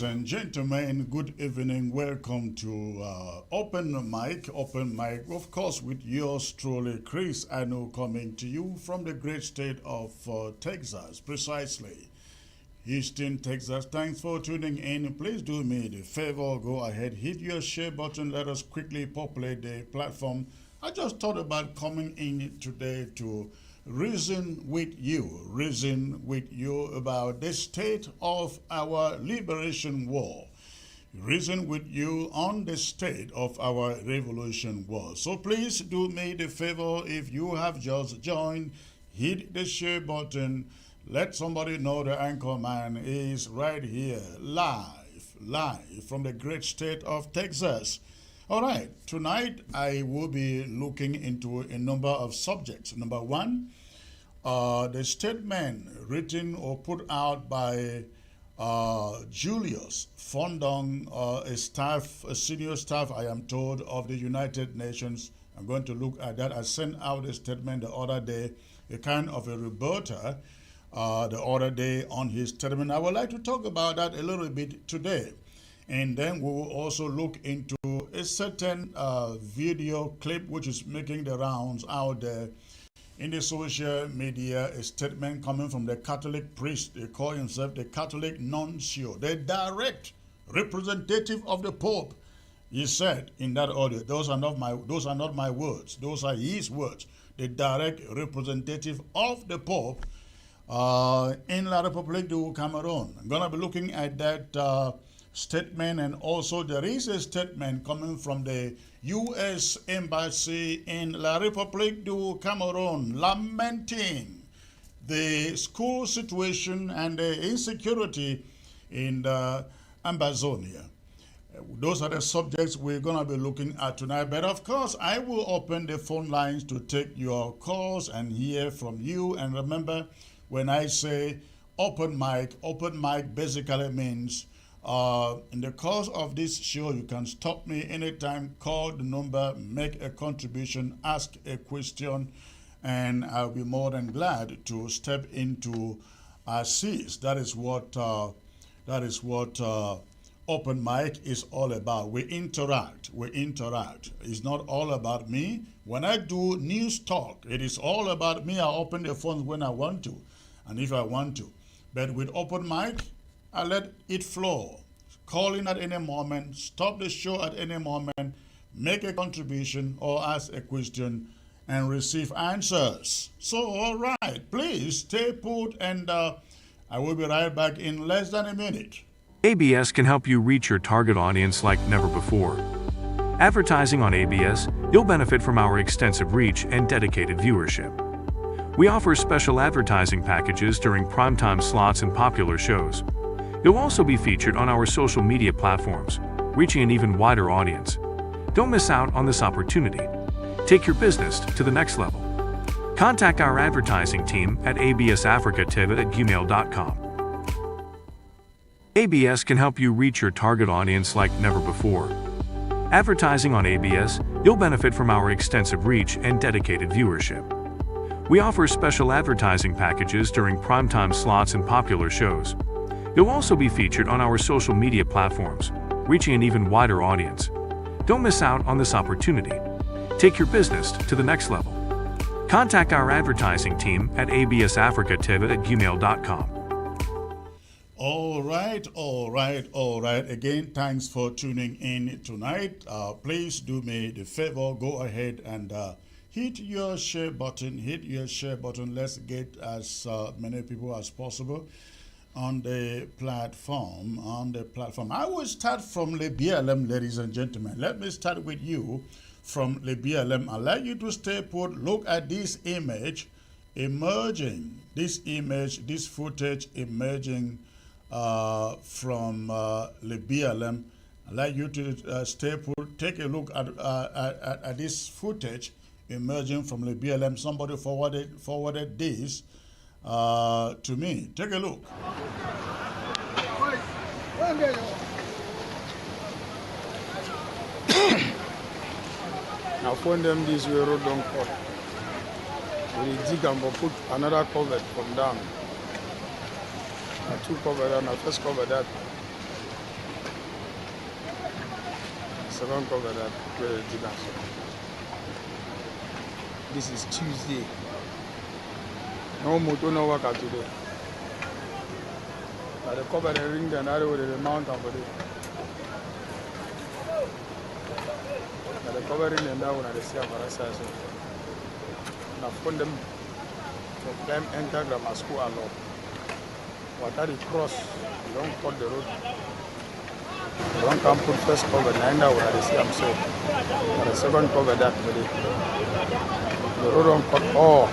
Ladies and gentlemen, good evening. Welcome to Open Mic. Of course, with yours truly, Chris Anu, coming to you from the great state of Texas, precisely Houston, Texas. Thanks for tuning in. Please do me the favor, go ahead, hit your share button. Let us quickly populate the platform. I just thought about coming in today to reason with you about the state of our liberation war. Reason with you on the state of our revolution war. So please do me the favor, if you have just joined, hit the share button. Let somebody know the Anchorman is right here, live from the great state of Texas. All right, tonight I will be looking into a number of subjects. Number one, the statement written or put out by Julius Fondong, a senior staff, I am told, of the United Nations. I'm going to look at that. I sent out a statement the other day, a kind of a rebuttal the other day on his statement. I would like to talk about that a little bit today. And then we will also look into a certain video clip which is making the rounds out there in the social media, a statement coming from the Catholic priest. They call himself the Catholic nuncio, the direct representative of the Pope. He said in that audio, those are not my words, those are his words. The direct representative of the Pope in La République du Cameroon. I'm going to be looking at that statement, and also there is a statement coming from the U.S. Embassy in La République du Cameroon lamenting the school situation and the insecurity in the Amazonia. Those are the subjects we're going to be looking at tonight. But of course, I will open the phone lines to take your calls and hear from you. And remember, when I say open mic basically means in the course of this show, you can stop me anytime, call the number, make a contribution, ask a question, and I'll be more than glad to step into assist. That is what open mic is all about. We interact. It's not all about me. When I do news talk, it is all about me. I open the phones when I want to, and if I want to. But with open mic, I let it flow. Call in at any moment, stop the show at any moment, make a contribution or ask a question and receive answers. So, all right, please stay put, and I will be right back in less than a minute. ABS can help you reach your target audience like never before. Advertising on ABS, you'll benefit from our extensive reach and dedicated viewership. We offer special advertising packages during primetime slots and popular shows. You'll also be featured on our social media platforms, reaching an even wider audience. Don't miss out on this opportunity. Take your business to the next level. Contact our advertising team at absafricativ@gmail.com. ABS can help you reach your target audience like never before. Advertising on ABS, you'll benefit from our extensive reach and dedicated viewership. We offer special advertising packages during primetime slots and popular shows. You'll also be featured on our social media platforms, reaching an even wider audience. Don't miss out on this opportunity. Take your business to the next level. Contact our advertising team at absafricativ@gmail.com. All right. Again, thanks for tuning in tonight. Please do me the favor, go ahead and hit your share button. Let's get as many people as possible on the platform. I will start from Le BLM, ladies and gentlemen. Let me start with you from Le BLM. I'd like you to stay put. Look at this image emerging. This footage emerging from Le BLM. I'd like you to stay put. Take a look at this footage emerging from Le BLM. Somebody forwarded this to me. Take a look. Now when them this way road don't cut. We dig and put another cover from down. I two cover and I first cover that. second cover that this is Tuesday. No motor, no work out today. But the cover the ring the narrow with the mountain for it. But the covering and now when I see our size. I found them from them enter grammar school alone. What are the cross? You don't cut the road. You don't come put first cover 9 now when I see I'm so. But the second cover that today. The road don't cut all.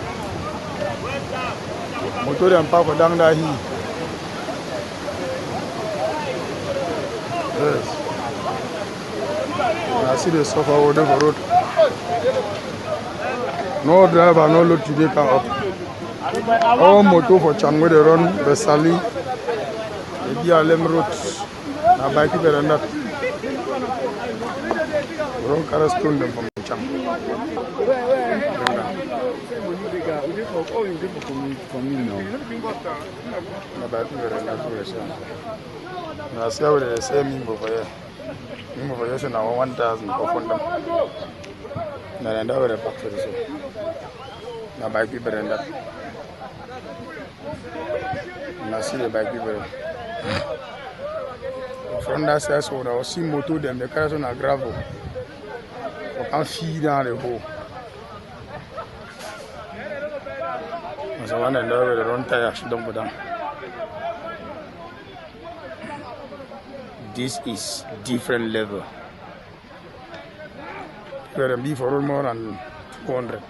Motor and park down there here. Yes. I see the suffer over the road. No driver, no load today can up. All motor for Chang where they run Besali. The DLM routes. Now bike it and that. Wrong car stone them from Chang. I see how they say me over here. Me over here, now 1,000 for them. Now I know where the back for this. Now bike people and that. Now see the bike people. From that side, so I see motor them. The cars on a gravel. I can feed down the hole. So one and over the run tire should dump down. This is different level. Where be for more than 200.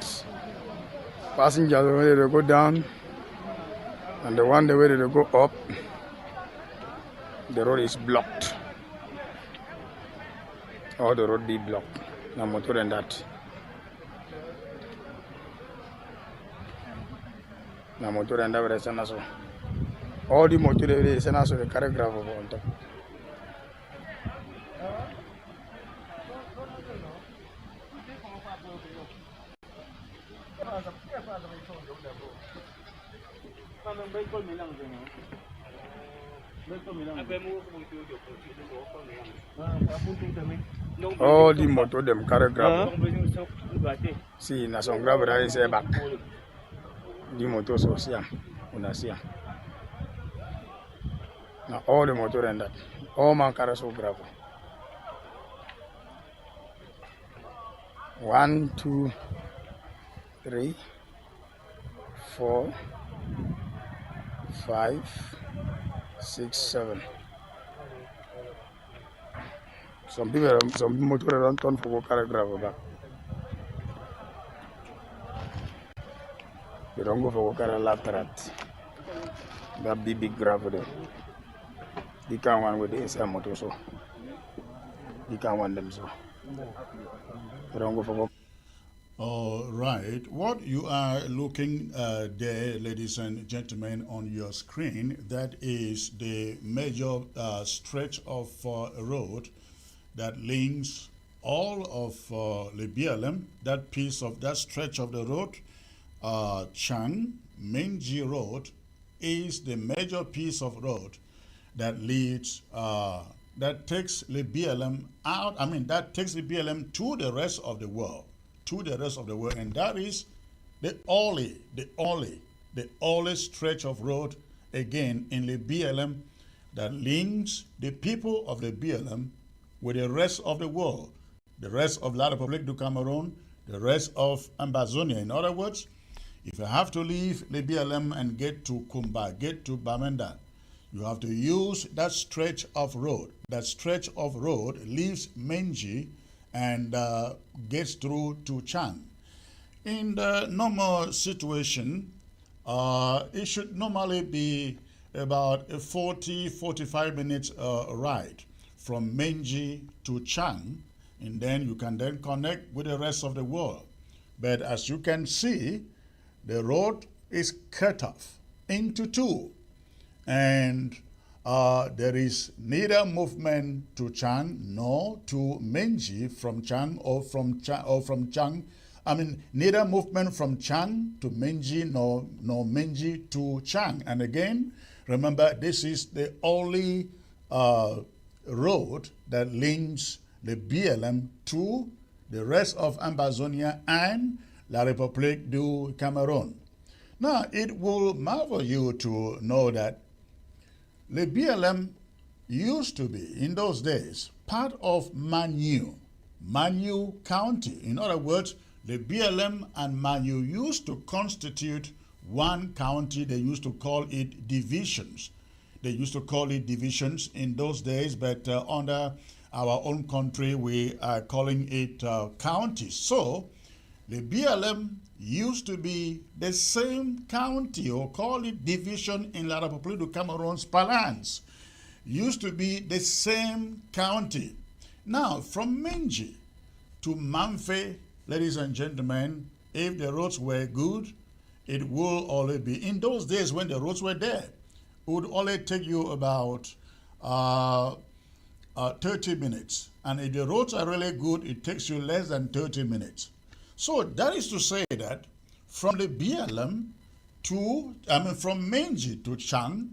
Passengers are ready to go down, and the one ready to go up. The road is blocked. All the road be blocked. No motor than that. No motor than that. All the motor they send us the carry gravel on top. All the motor them carry gravel. See, na some gravel that is back. The motor so see una see. Now all the motor and that. All man carry so gravel. 1, 2, 3, 4, 5, 6, 7. Some motor don't turn for go carry gravel back. They don't go for go carry latterat. That big gravel there. They can't one with the inside motor so. They can't want them so. They don't go for go. All right. What you are looking there, ladies and gentlemen, on your screen, that is the major stretch of road that links all of Libyalam, that piece of that stretch of the road, Chang, Menji Road, is the major piece of road that leads, that takes Libyalam out, that takes Libyalam to the rest of the world. And that is the only stretch of road again in the BLM that links the people of the BLM with the rest of the world, the rest of La République du Cameroon, the rest of Ambazonia. In other words, if you have to leave the BLM and get to Kumba, get to Bamenda, you have to use that stretch of road. That stretch of road leaves Menji and gets through to Chang. In the normal situation, it should normally be about a 40-45 minutes ride from Menji to Chang, and then you can then connect with the rest of the world. But as you can see, the road is cut off into two, and there is neither movement to Chang nor to Menji from Chang or from Chang. Neither movement from Chang to Menji nor Menji to Chang. And again, remember, this is the only road that links the BLM to the rest of Amazonia and La République du Cameroon. Now, it will marvel you to know that the BLM used to be, in those days, part of Manu County. In other words, the BLM and Manu used to constitute one county. They used to call it divisions. They used to call it divisions in those days, but under our own country, we are calling it counties. So, the BLM used to be the same county, or call it division in La République du Cameroon's parlance. Used to be the same county. Now, from Menji to Mamfe, ladies and gentlemen, if the roads were good, it will only be, in those days when the roads were there, it would only take you about 30 minutes. And if the roads are really good, it takes you less than 30 minutes. So that is to say that from the BLM from Menji to Chang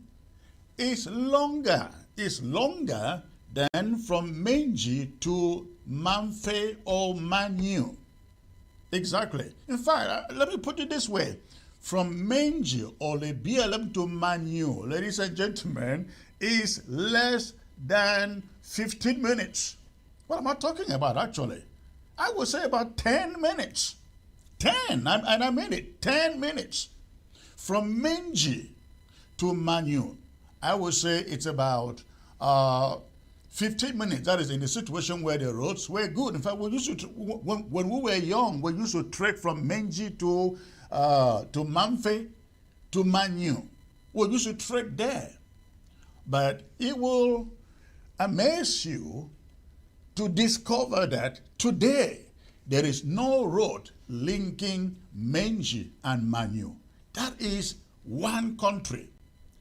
is longer than from Menji to Mamfe or Manu. Exactly. In fact, let me put it this way. From Menji or the BLM to Manu, ladies and gentlemen, is less than 15 minutes. What am I talking about, actually? I would say about 10 minutes. 10, and I mean it, 10 minutes. From Menji to Manu, I would say it's about 15 minutes. That is in the situation where the roads were good. In fact, we used to, when we were young, we used to trek from Menji to Mamfe to Manu. We used to trek there. But it will amaze you to discover that today there is no road linking Menji and Manu. That is one country,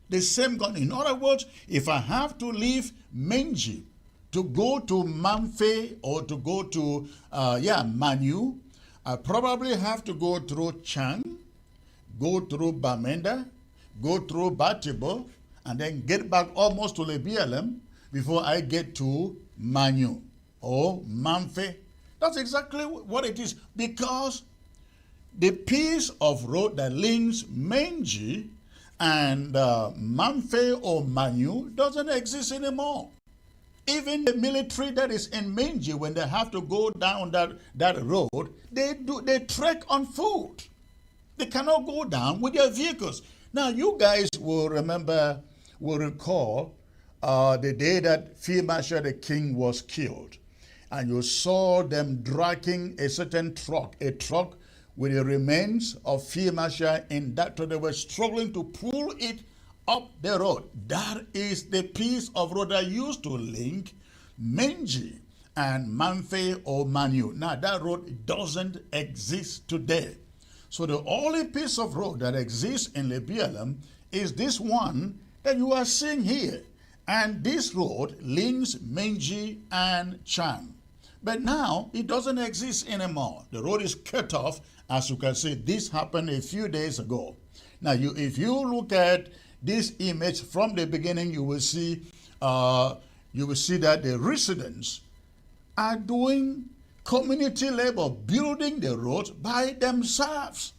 the same country. In other words, if I have to leave Menji to go to Mamfe or to go to Manu, I probably have to go through Chang, go through Bamenda, go through Batibo, and then get back almost to the BLM before I get to Manu or Mamfe. That's exactly what it is, because the piece of road that links Menji and Mamfe or Manu doesn't exist anymore. Even the military that is in Menji, when they have to go down that road, they trek on foot. They cannot go down with their vehicles. Now, you guys will recall the day that Field Marshal the King was killed, and you saw them dragging a certain truck, with the remains of Field Marshal in that truck. They were struggling to pull it up the road. That is the piece of road that used to link Menji and Mamfe or Manu. Now, that road doesn't exist today. So the only piece of road that exists in the BLM is this one that you are seeing here. And this road links Menji and Chang. But now, it doesn't exist anymore. The road is cut off. As you can see, this happened a few days ago. Now, if you look at this image from the beginning, you will see that the residents are doing community labor, building the road by themselves.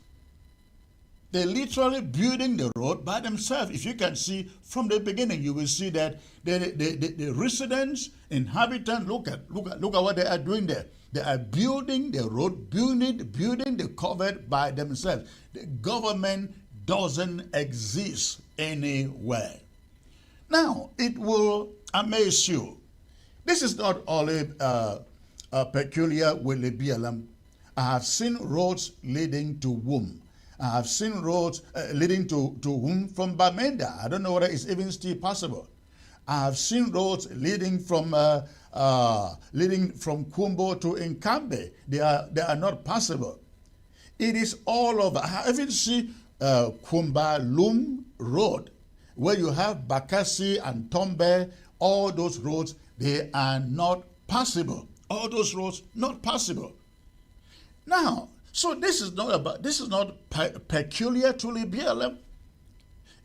They're literally building the road by themselves. If you can see from the beginning, you will see that the residents, inhabitants, look at what they are doing there. They are building the road, building the covered by themselves. The government doesn't exist anywhere. Now, it will amaze you. This is not only peculiar with the BLM. I have seen roads leading to Womb. I have seen roads leading to Womb from Bamenda. I don't know whether it's even still possible. I have seen roads leading from Kumbo to Nkambe. They are not possible. It is all over. I even see Kumba Lum Road, where you have Bakassi and Tombe. All those roads, they are not possible. All those roads not possible. Now, so this is not peculiar to the BLM.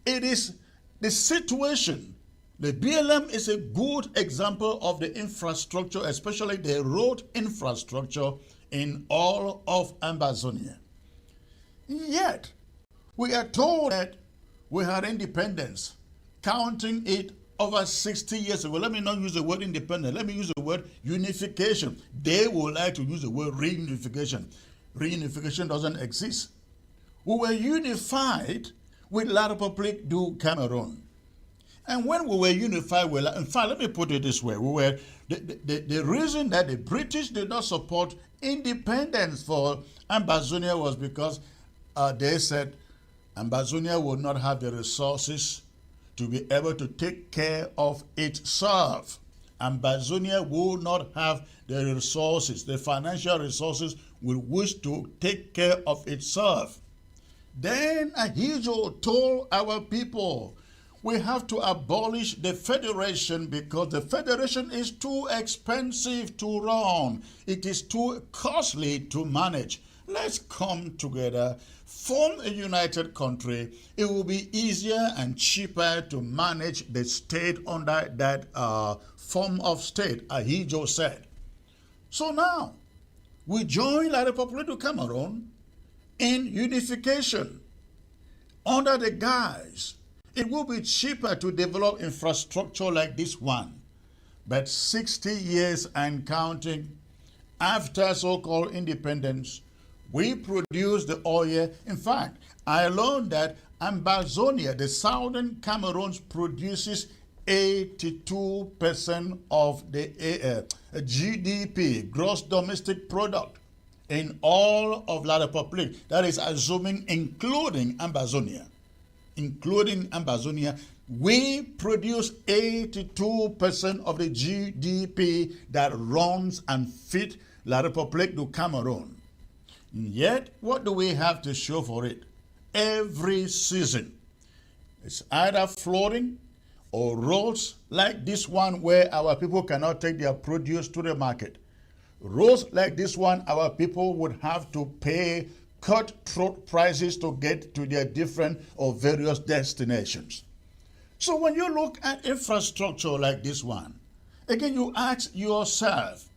It is the situation The BLM is a good example of the infrastructure, especially the road infrastructure in all of Amazonia. Yet, we are told that we had independence, counting it over 60 years ago. Let me not use the word independence. Let me use the word unification. They would like to use the word reunification. Reunification doesn't exist. We were unified with La République du Cameroon. And when we were unified, in fact, let me put it this way. The reason that the British did not support independence for Amazonia was because they said Amazonia would not have the resources to be able to take care of itself. Amazonia will not have the resources, the financial resources with which to take care of itself. Then Ahijo told our people, we have to abolish the federation because the federation is too expensive to run. It is too costly to manage. Let's come together, form a united country. It will be easier and cheaper to manage the state under that form of state, Ahijo said. So now, we join La République du Cameroon in unification under the guise it will be cheaper to develop infrastructure like this one. But 60 years and counting after so-called independence, we produce the oil. In fact, I learned that Amazonia, the southern Cameroon, produces 82% of the GDP, gross domestic product, in all of La République. That is assuming including Amazonia. Including Amazonia, we produce 82% of the GDP that runs and feeds La République du Cameroon. Yet, what do we have to show for it? Every season, it's either flooding or roads like this one where our people cannot take their produce to the market. Roads like this one, our people would have to pay cutthroat prices to get to their different or various destinations. So when you look at infrastructure like this one, again you ask yourself,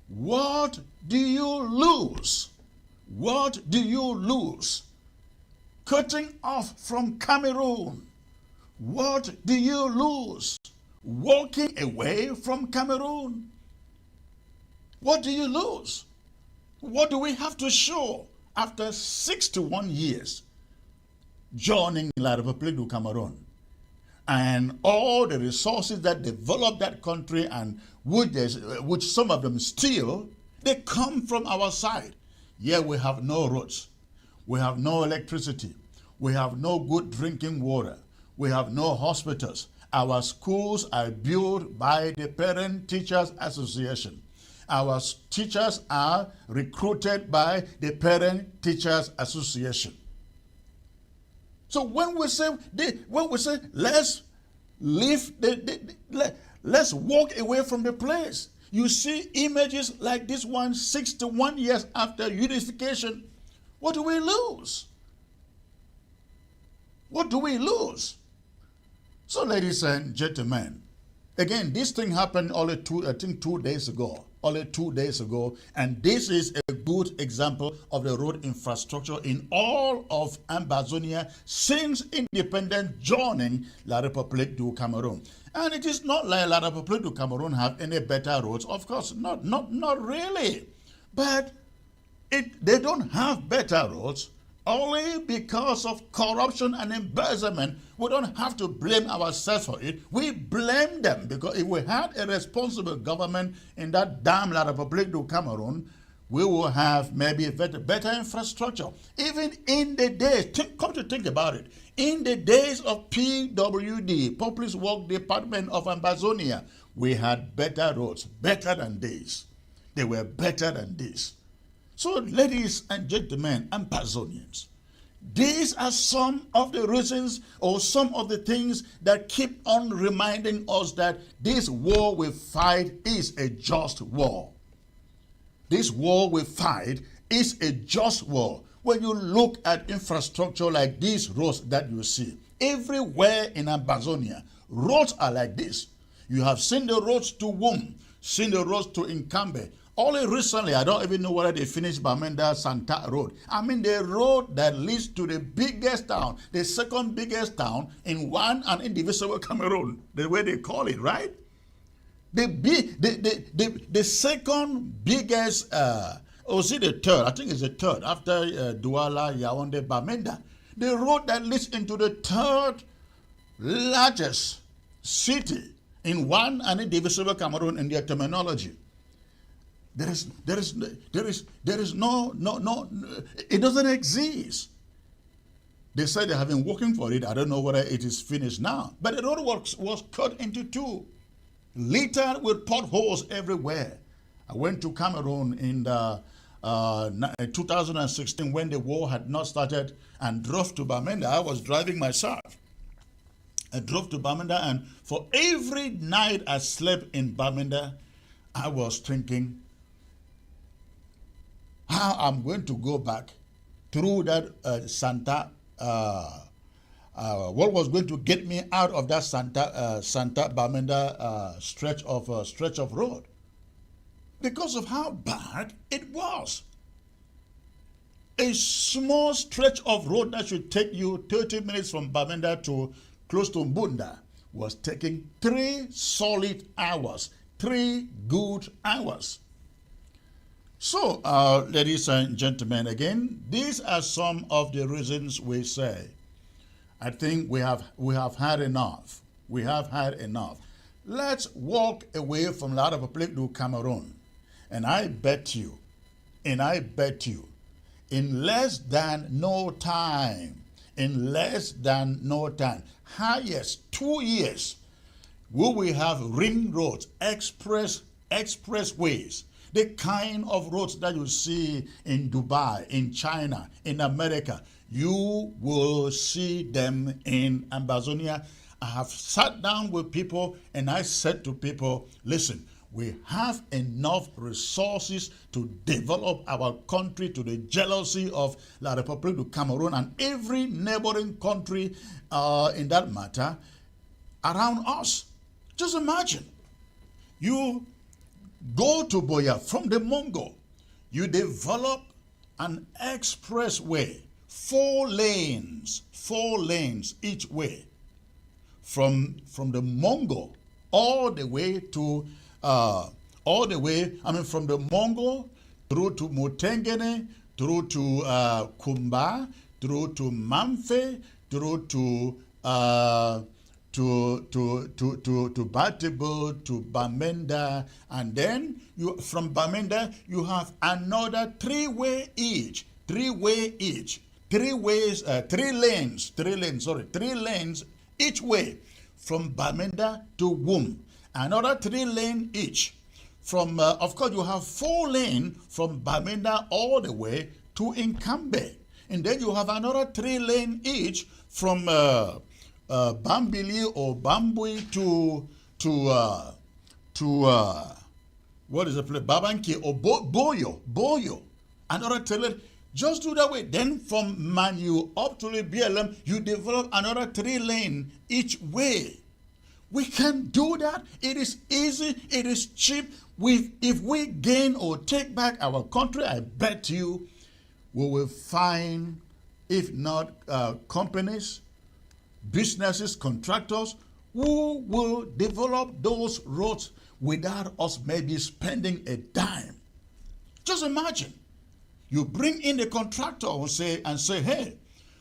what do you lose? What do you lose? Cutting off from Cameroon. What do you lose? Walking away from Cameroon. What do you lose? What do we have to show after 61 years joining La République du Cameroon? And all the resources that developed that country and which some of them steal, they come from our side. Here we have no roads. We have no electricity. We have no good drinking water. We have no hospitals. Our schools are built by the Parent Teachers Association. Our teachers are recruited by the Parent Teachers Association. So when we say let's leave let's walk away from the place, you see images like this one 61 years after unification. What do we lose? What do we lose? So, ladies and gentlemen, again, this thing happened only 2 days ago. Only 2 days ago, and this is a good example of the road infrastructure in all of Amazonia since independence joining La République du Cameroon. And it is not like La République du Cameroon have any better roads. Of course, not really. But they don't have better roads only because of corruption and embezzlement. We don't have to blame ourselves for it. We blame them, because if we had a responsible government in that damn La République du Cameroon, we will have maybe a better infrastructure. Even in the days, come to think about it, in the days of PWD, Public Works Department of Amazonia, we had better roads, better than these. They were better than this. So, ladies and gentlemen, Amazonians, these are some of the reasons or some of the things that keep on reminding us that this war we fight is a just war. This war we fight is a just war. When you look at infrastructure like these roads that you see, everywhere in Amazonia, roads are like this. You have seen the roads to Wum, seen the roads to Incambe. Only recently, I don't even know whether they finished Bamenda Santa Road. I mean, the road that leads to the biggest town, the second biggest town in one and indivisible Cameroon, the way they call it, right? The second biggest, or is it the third? I think it's the third, after Douala, Yaoundé, Bamenda. The road that leads into the third largest city in one and indivisible Cameroon in their terminology. There is no, it doesn't exist. They said they have been working for it. I don't know whether it is finished now. But the road was cut into two, littered with potholes everywhere. I went to Cameroon in 2016 when the war had not started and drove to Bamenda. I was driving myself. I drove to Bamenda, and for every night I slept in Bamenda, I was thinking how I'm going to go back through that what was going to get me out of that Santa Bamenda stretch of road, because of how bad it was. A small stretch of road that should take you 30 minutes from Bamenda to close to Mbunda was taking 3 solid hours, 3 good hours. So, ladies and gentlemen, again, these are some of the reasons we say, I think we have had enough. We have had enough. Let's walk away from La République du Cameroon. And I bet you, in less than no time, highest 2 years, we will have ring roads, expressways, the kind of roads that you see in Dubai, in China, in America. You will see them in Amazonia. I have sat down with people and I said to people, listen, we have enough resources to develop our country to the jealousy of La République du Cameroon and every neighboring country in that matter around us. Just imagine, you go to Boya from the Mongo, you develop an expressway, 4 lanes each way, from the Mongo all the way to from the Mongo through to Mutengene, through to Kumba, through to Mamfe, through to Batebo, to Bamenda, and then from Bamenda you have another 3 lanes each way from Bamenda to Wum, another 3 lanes each. From of course you have 4 lanes from Bamenda all the way to Incambe, and then you have another 3 lanes each from Bambili or Bambui to what is the place? Babanki or Boyo. Another 3 lanes. Just do that way. Then from Manu up to the BLM, you develop another 3 lanes each way. We can do that. It is easy. It is cheap. If we gain or take back our country, I bet you we will find, if not companies, businesses, contractors, who will develop those roads without us maybe spending a dime. Just imagine. You bring in the contractor and say, hey,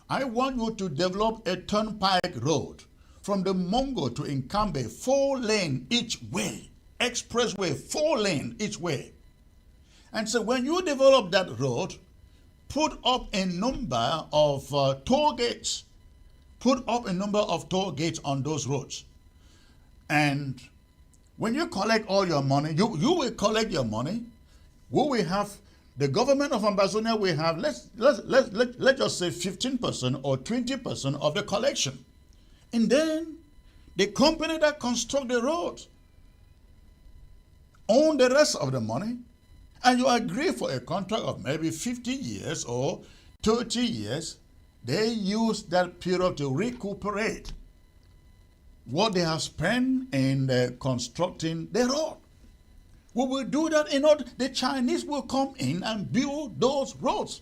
I want you to develop a turnpike road from the Mongo to Incambe, 4 lanes each way, expressway, 4 lanes each way. And so when you develop that road, put up a number of toll gates. Put up a number of toll gates on those roads. And when you collect all your money, you will collect your money. We will have, the government of Amazonia will have, let's just say 15% or 20% of the collection. And then the company that construct the road own the rest of the money, and you agree for a contract of maybe 50 years or 30 years, they use that period to recuperate what they have spent in constructing the road. We will do that in order the Chinese will come in and build those roads.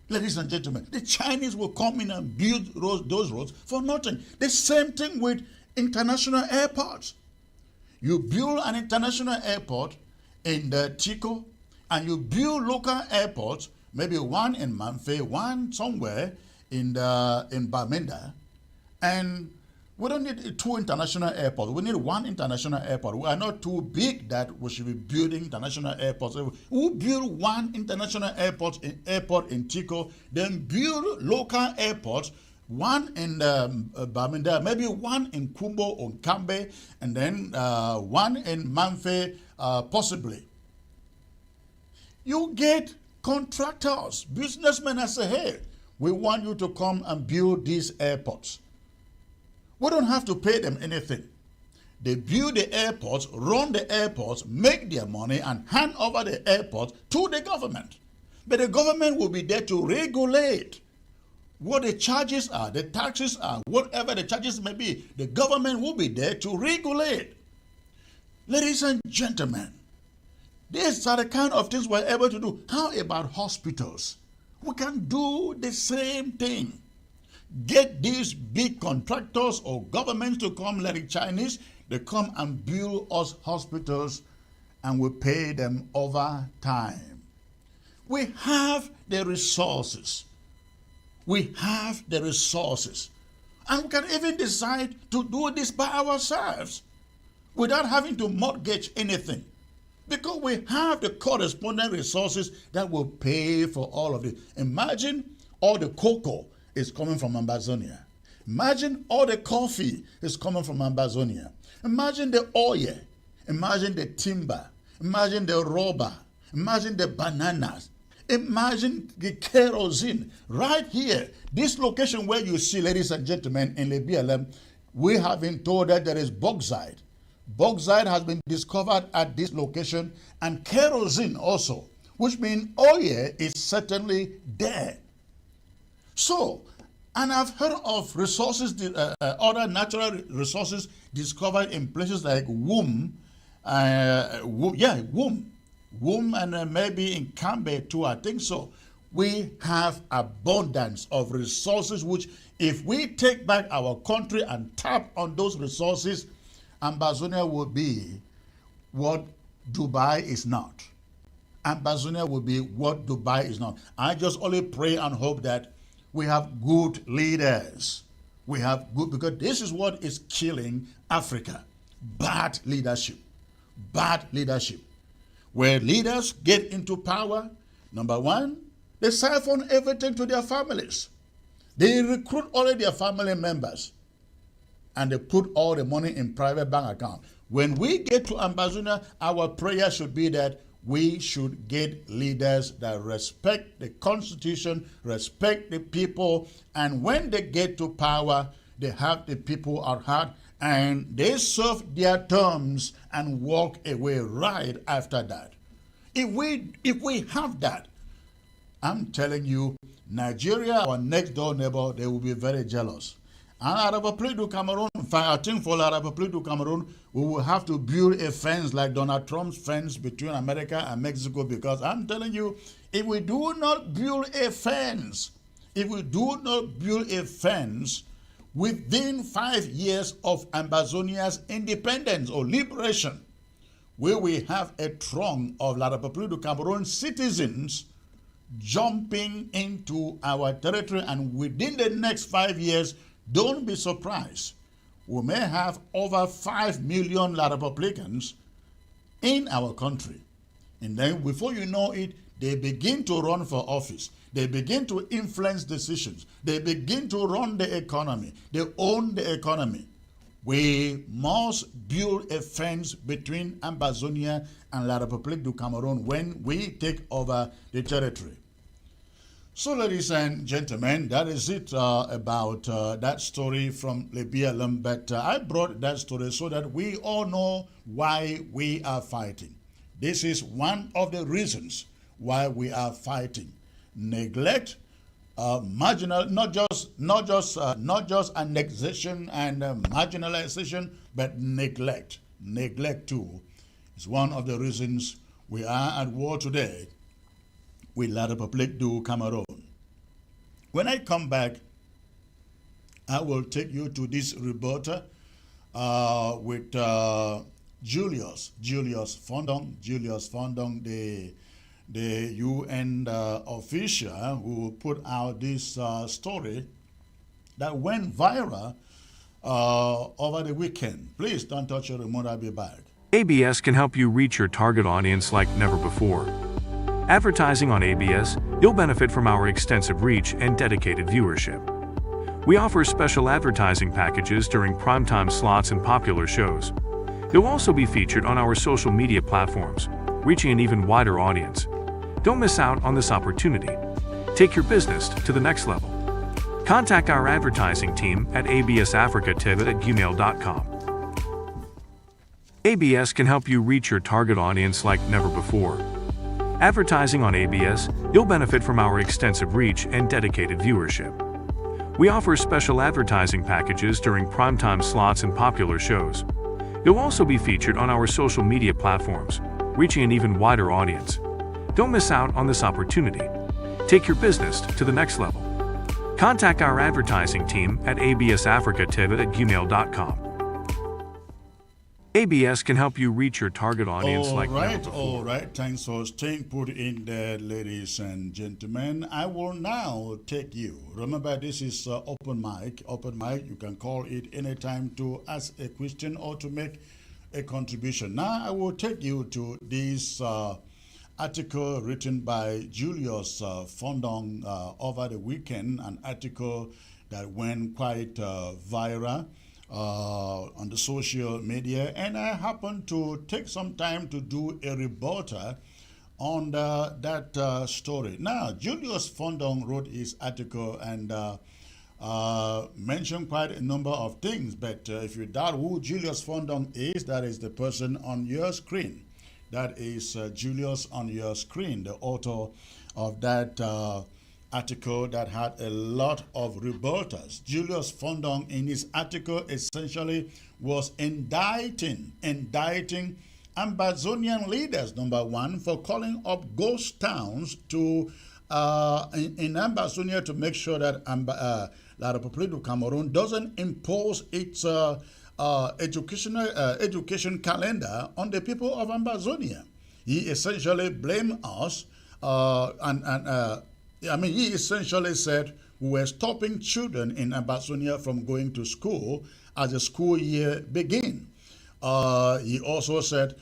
Ladies and gentlemen, the Chinese will come in and build those roads for nothing. The same thing with international airports. You build an international airport in the Tico, and you build local airports, maybe one in Manfe, one somewhere in Bamenda, and we don't need 2 international airports. We need 1 international airport. We are not too big that we should be building international airports. We'll build 1 international airport in Tico, then build local airports, 1 in Bamenda, maybe 1 in Kumbo or Kambe, and then 1 in Manfe, possibly. You get contractors, businessmen, and say, hey, we want you to come and build these airports. We don't have to pay them anything. They build the airports, run the airports, make their money, and hand over the airports to the government. But the government will be there to regulate what the charges are, the taxes are, whatever the charges may be. The government will be there to regulate. Ladies and gentlemen, these are the kind of things we're able to do. How about hospitals? We can do the same thing. Get these big contractors or governments to come like the Chinese. They come and build us hospitals and we pay them over time. We have the resources. We have the resources. And we can even decide to do this by ourselves without having to mortgage anything. Because we have the corresponding resources that will pay for all of it. Imagine all the cocoa is coming from Amazonia. Imagine all the coffee is coming from Amazonia. Imagine the oil. Imagine the timber. Imagine the rubber. Imagine the bananas. Imagine the kerosene. Right here, this location where you see, ladies and gentlemen, in the BLM, we have been told that there is bauxite. Bauxite has been discovered at this location, and kerosene also, which means oil is certainly there. So, and I've heard of resources, other natural resources discovered in places like Womb, and maybe in Kambe too, I think so. We have abundance of resources which, if we take back our country and tap on those resources, Amazonia will be what Dubai is not. Amazonia will be what Dubai is not. I just only pray and hope that we have good leaders. We have good, because this is what is killing Africa. Bad leadership. Bad leadership. Where leaders get into power, number one, they siphon everything to their families. They recruit all of their family members and they put all the money in private bank account. When we get to Amazonia, our prayer should be that we should get leaders that respect the Constitution, respect the people, and when they get to power, they have the people at heart and they serve their terms and walk away right after that. If we have that, I'm telling you, Nigeria, our next door neighbor, they will be very jealous. And la République du Cameroon, I think for la République du Cameroon, we will have to build a fence like Donald Trump's fence between America and Mexico, because I'm telling you, if we do not build a fence, within 5 years of Amazonia's independence or liberation, we will have a throng of la République du Cameroon citizens jumping into our territory, and within the next 5 years, don't be surprised, we may have over 5 million La Republicans in our country. And then before you know it, they begin to run for office. They begin to influence decisions. They begin to run the economy. They own the economy. We must build a fence between Amazonia and La République du Cameroon when we take over the territory. So, ladies and gentlemen, that is it about that story from the BLM. But I brought that story so that we all know why we are fighting. This is one of the reasons why we are fighting. neglect, marginal, not just annexation and marginalization, but neglect. Neglect too is one of the reasons we are at war today with La République du Cameroon. When I come back, I will take you to this rebuttal with Julius Fondong, the UN official who put out this story that went viral over the weekend. Please don't touch your remote, I'll be back. ABS can help you reach your target audience like never before. Advertising on ABS, you'll benefit from our extensive reach and dedicated viewership. We offer special advertising packages during primetime slots and popular shows. You'll also be featured on our social media platforms, reaching an even wider audience. Don't miss out on this opportunity. Take your business to the next level. Contact our advertising team at absafricatv@gmail.com. ABS can help you reach your target audience like never before. Advertising on ABS, you'll benefit from our extensive reach and dedicated viewership. We offer special advertising packages during primetime slots and popular shows. You'll also be featured on our social media platforms, reaching an even wider audience. Don't miss out on this opportunity. Take your business to the next level. Contact our advertising team at absafricatv@gmail.com. ABS can help you reach your target audience like never before. All right. Thanks for staying put in there, ladies and gentlemen. I will now take you. Remember, this is open mic. Open mic, you can call it anytime to ask a question or to make a contribution. Now, I will take you to this article written by Julius Fondong over the weekend, an article that went quite viral on the social media, and I happened to take some time to do a rebuttal on that story. Now, Julius Fondong wrote his article and mentioned quite a number of things, but if you doubt who Julius Fondong is, that is the person on your screen. That is Julius on your screen, the author of that article that had a lot of rebuttals. Julius Fondong in his article essentially was indicting Ambazonian leaders, number one, for calling up ghost towns to in Ambazonia to make sure that La République du Cameroon doesn't impose its education calendar on the people of Ambazonia. He essentially blamed us he essentially said we were stopping children in Ambazonia from going to school as the school year begins. He also said,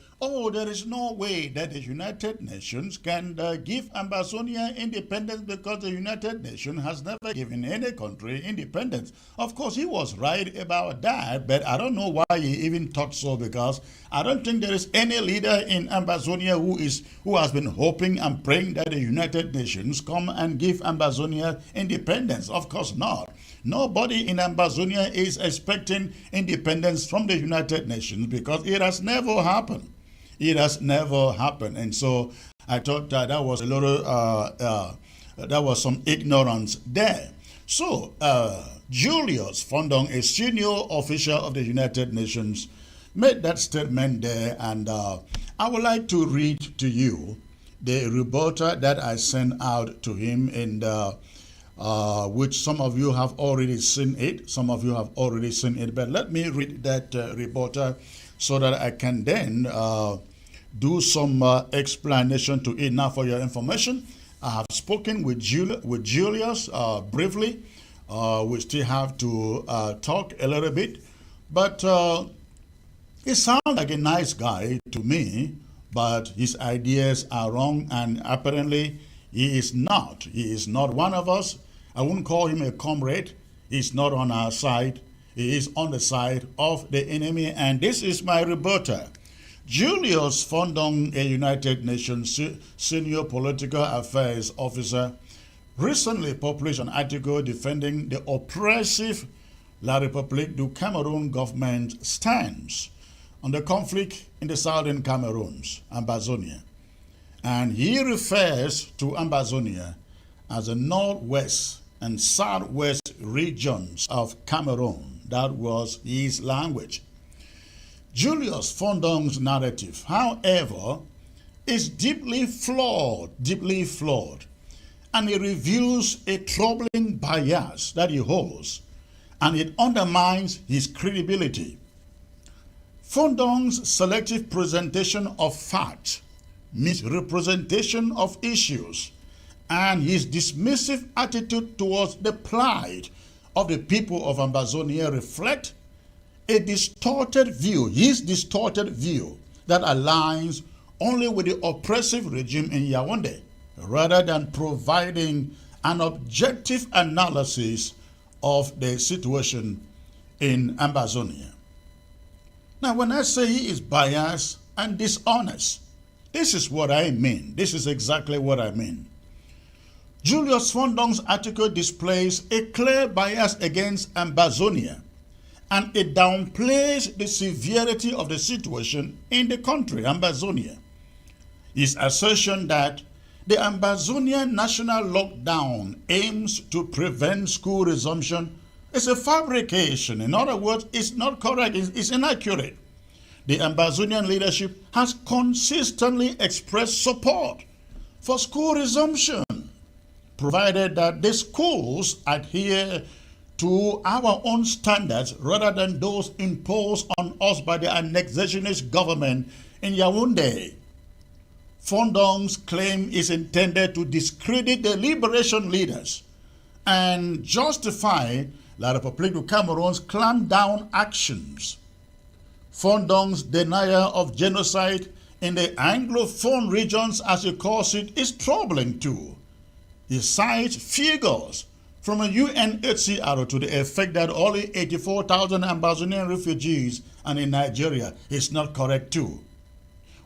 there is no way that the United Nations can give Ambazonia independence because the United Nations has never given any country independence. Of course, he was right about that, but I don't know why he even thought so, because I don't think there is any leader in Ambazonia who has been hoping and praying that the United Nations come and give Ambazonia independence. Of course not. Nobody in Ambazonia is expecting independence from the United Nations because it has never happened. It has never happened. And so I thought that was a little, that was some ignorance there. So Julius Fondong, a senior official of the United Nations, made that statement there. And I would like to read to you the rebuttal that I sent out to him in the which some of you have already seen it. Some of you have already seen it. But let me read that rebuttal so that I can then do some explanation to it. Now, for your information, I have spoken with Julius briefly. We still have to talk a little bit. But he sounds like a nice guy to me, but his ideas are wrong, and apparently he is not. He is not one of us. I wouldn't call him a comrade. He's not on our side. He is on the side of the enemy, and this is my rebuttal. Julius Fondong, a United Nations senior political affairs officer, recently published an article defending the oppressive La République du Cameroon government stance on the conflict in the southern Cameroons, Ambazonia. And he refers to Ambazonia as the northwest and southwest regions of Cameroon. That was his language. Julius Fondong's narrative, however, is deeply flawed, and it reveals a troubling bias that he holds, and it undermines his credibility. Fondong's selective presentation of facts, misrepresentation of issues, and his dismissive attitude towards the plight of the people of Ambazonia reflect a distorted view, his distorted view, that aligns only with the oppressive regime in Yaoundé, rather than providing an objective analysis of the situation in Ambazonia. Now, when I say he is biased and dishonest, this is what I mean. This is exactly what I mean. Julius Fondong's article displays a clear bias against Ambazonia, and it downplays the severity of the situation in the country, Ambazonia. His assertion that the Ambazonian national lockdown aims to prevent school resumption is a fabrication. In other words, it's not correct, it's inaccurate. The Ambazonian leadership has consistently expressed support for school resumption, provided that the schools adhere to our own standards rather than those imposed on us by the annexationist government in Yaoundé. Fondong's claim is intended to discredit the liberation leaders and justify La République du Cameroon's clampdown actions. Fondong's denial of genocide in the Anglophone regions, as he calls it, is troubling too. He cites figures from a UNHCR to the effect that only 84,000 Ambazonian refugees are in Nigeria is not correct too.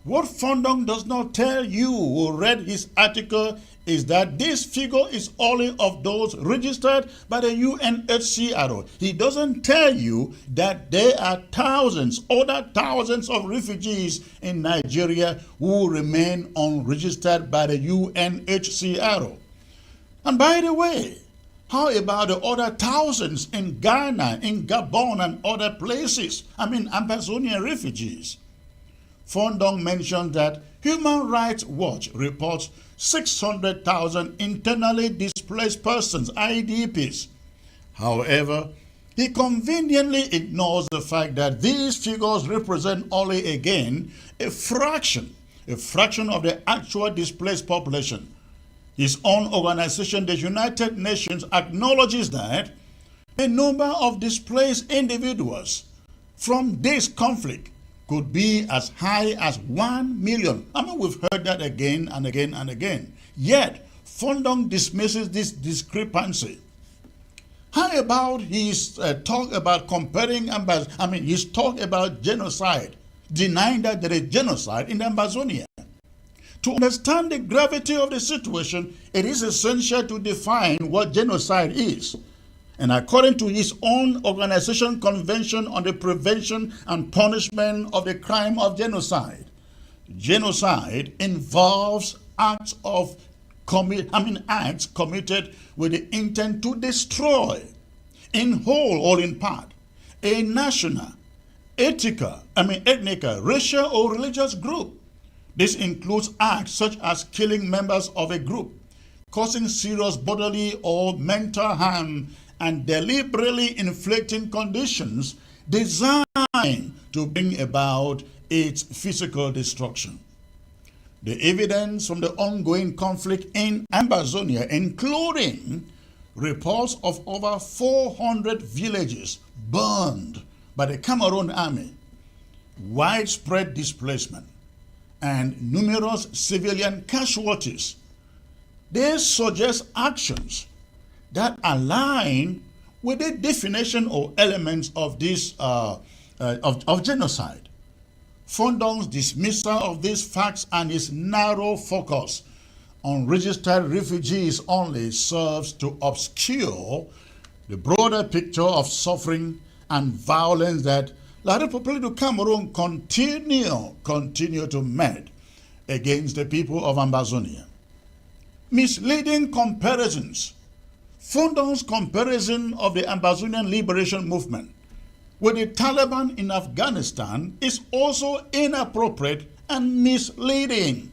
What Fondong does not tell you who read his article is that this figure is only of those registered by the UNHCR. He doesn't tell you that there are other thousands of refugees in Nigeria who remain unregistered by the UNHCR. And by the way, how about the other thousands in Ghana, in Gabon, and other places? Ambazonian refugees. Fondong mentioned that Human Rights Watch reports 600,000 internally displaced persons, IDPs. However, he conveniently ignores the fact that these figures represent only, again, a fraction of the actual displaced population. His own organization, the United Nations, acknowledges that the number of displaced individuals from this conflict could be as high as 1 million. We've heard that again and again and again. Yet, Fondong dismisses this discrepancy. How about his talk about comparing his talk about genocide, denying that there is genocide in Ambazonia? To understand the gravity of the situation, it is essential to define what genocide is. And according to his own organization Convention on the Prevention and Punishment of the Crime of Genocide, genocide involves acts committed with the intent to destroy, in whole or in part, a national, ethnic, racial or religious group. This includes acts such as killing members of a group, causing serious bodily or mental harm, and deliberately inflicting conditions designed to bring about its physical destruction. The evidence from the ongoing conflict in Ambazonia, including reports of over 400 villages burned by the Cameroon army, widespread displacement, and numerous civilian casualties, they suggest actions that align with the definition or elements of this of genocide. Fondong's dismissal of these facts and his narrow focus on registered refugees only serves to obscure the broader picture of suffering and violence that La République du Cameroon continue to meet against the people of Ambazonia. misleading comparisons. Fundong's comparison of the Ambazonian liberation movement with the Taliban in Afghanistan is also inappropriate and misleading.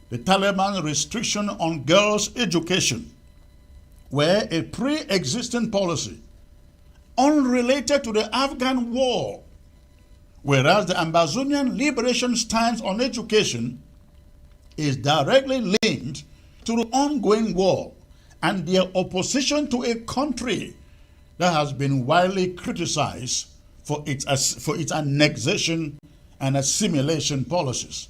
The Taliban restriction on girls' education were a pre-existing policy unrelated to the Afghan war, whereas the Ambazonian liberation stance on education is directly linked to the ongoing war and their opposition to a country that has been widely criticized for its annexation and assimilation policies.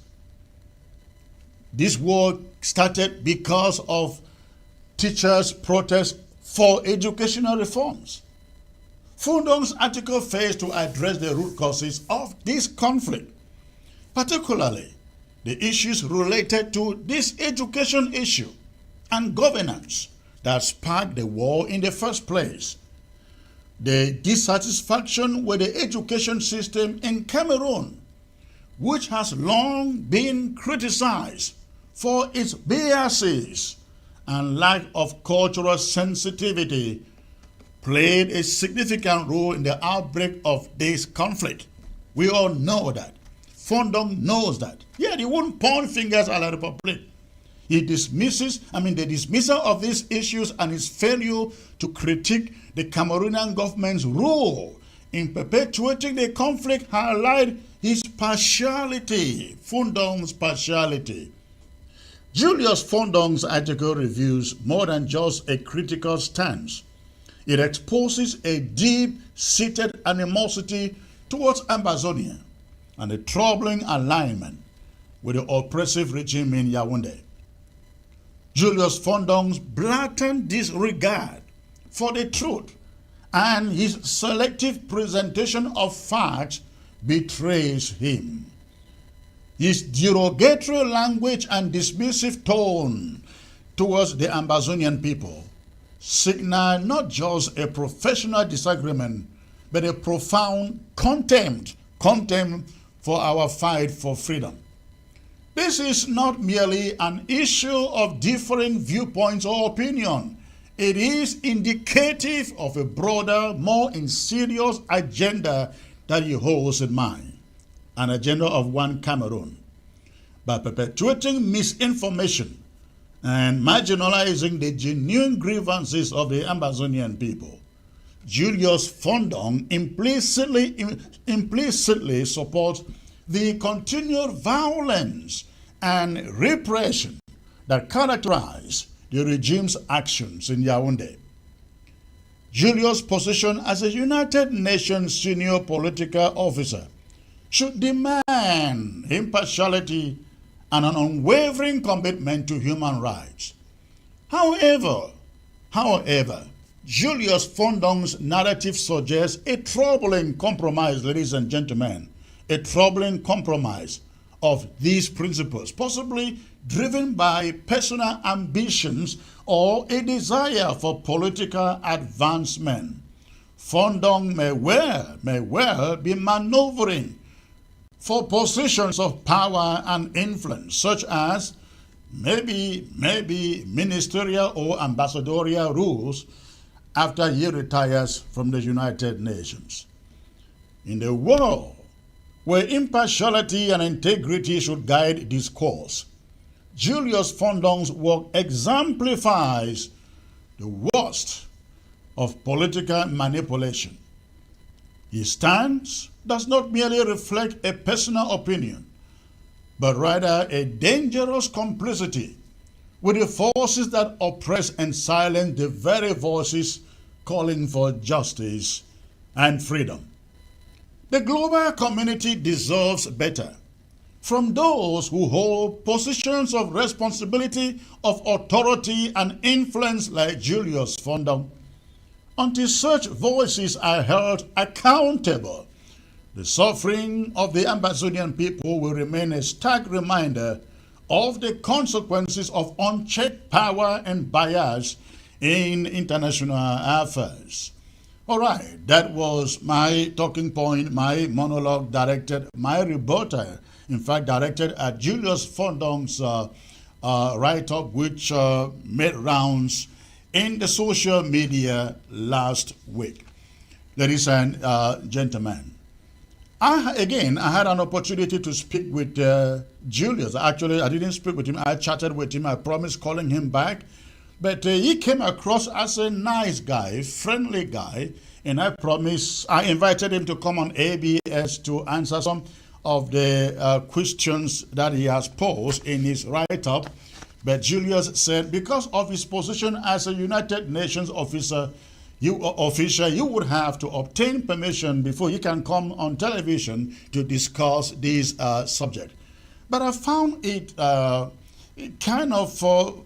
This war started because of teachers' protests for educational reforms. Fundong's article fails to address the root causes of this conflict, particularly the issues related to this education issue and governance that sparked the war in the first place. The dissatisfaction with the education system in Cameroon, which has long been criticized for its biases and lack of cultural sensitivity, played a significant role in the outbreak of this conflict. We all know that. Fundong knows that. Yet he won't point fingers at the Republic. He dismisses, the dismissal of these issues and his failure to critique the Cameroonian government's role in perpetuating the conflict highlight his partiality, Fundong's partiality. Julius Fundong's article reviews more than just a critical stance. It exposes a deep-seated animosity towards Ambazonia and a troubling alignment with the oppressive regime in Yaoundé. Julius Fundong's blatant disregard for the truth and his selective presentation of facts betrays him. His derogatory language and dismissive tone towards the Ambazonian people signal not just a professional disagreement, but a profound contempt for our fight for freedom. This is not merely an issue of differing viewpoints or opinion. It is indicative of a broader, more insidious agenda that he holds in mind, an agenda of one Cameroon. By perpetuating misinformation and marginalizing the genuine grievances of the Ambazonian people, Julius Fundong implicitly supports the continued violence and repression that characterize the regime's actions in Yaoundé. Julius' position as a United Nations senior political officer should demand impartiality and an unwavering commitment to human rights. However, Julius Fundong's narrative suggests a troubling compromise, ladies and gentlemen, a troubling compromise of these principles, possibly driven by personal ambitions or a desire for political advancement. Fundong may well be maneuvering for positions of power and influence, such as maybe ministerial or ambassadorial roles after he retires from the United Nations. In the world where impartiality and integrity should guide discourse, Julius Fundong's work exemplifies the worst of political manipulation. His stance does not merely reflect a personal opinion, but rather a dangerous complicity with the forces that oppress and silence the very voices calling for justice and freedom. The global community deserves better from those who hold positions of responsibility, of authority and influence like Julius Fundong. Until such voices are held accountable, the suffering of the Ambazonian people will remain a stark reminder of the consequences of unchecked power and bias in international affairs. All right, that was my talking point, my monologue directed, my rebuttal, in fact, directed at Julius Fundong's write-up which made rounds in the social media last week. Ladies and gentlemen, I had an opportunity to speak with Julius. Actually, I didn't speak with him. I chatted with him. I promised calling him back. But he came across as a nice guy, friendly guy. And I invited him to come on ABS to answer some of the questions that he has posed in his write-up. But Julius said because of his position as a United Nations officer, you would have to obtain permission before you can come on television to discuss this subject. But I found it kind of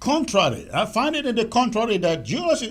contrary. I find it in the contrary that Julius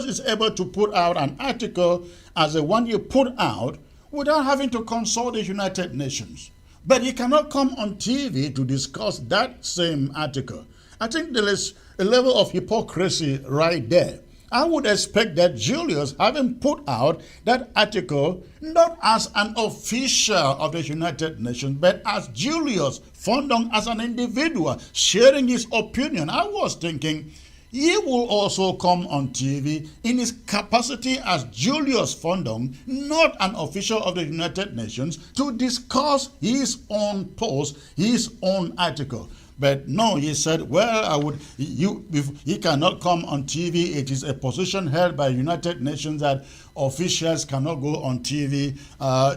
is able to put out an article as the one you put out without having to consult the United Nations. But he cannot come on TV to discuss that same article. I think there is a level of hypocrisy right there. I would expect that Julius, having put out that article, not as an official of the United Nations, but as Julius Fondong, as an individual, sharing his opinion. I was thinking he will also come on TV in his capacity as Julius Fondong, not an official of the United Nations, to discuss his own post, his own article. But no, he said, well, he cannot come on TV. It is a position held by United Nations that officials cannot go on TV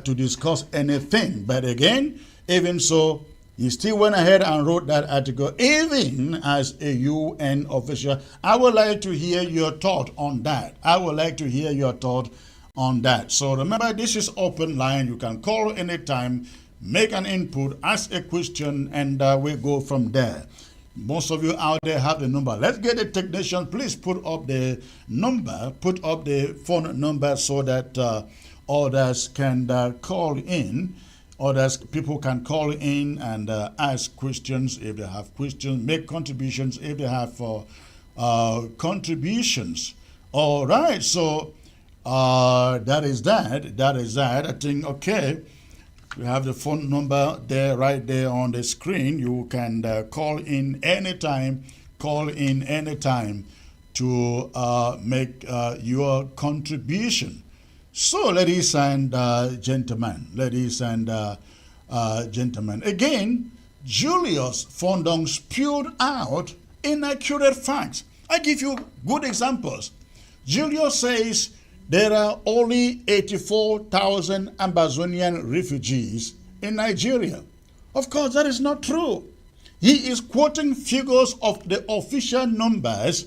to discuss anything. But again, even so, he still went ahead and wrote that article, even as a UN official. I would like to hear your thought on that. So remember, this is open line. You can call anytime, make an input, ask a question, and we go from there. Most of you out there have the number. Let's get a technician. Please put up the number, put up the phone number so that others can call in. People can call in and ask questions if they have questions, make contributions if they have contributions. All right, so that is that. I think, okay, we have the phone number there, right there on the screen. You can call in anytime to make your contribution. So, ladies and gentlemen, again, Julius Fondong spewed out inaccurate facts. I give you good examples. Julius says there are only 84,000 Amazonian refugees in Nigeria. Of course, that is not true. He is quoting figures of the official numbers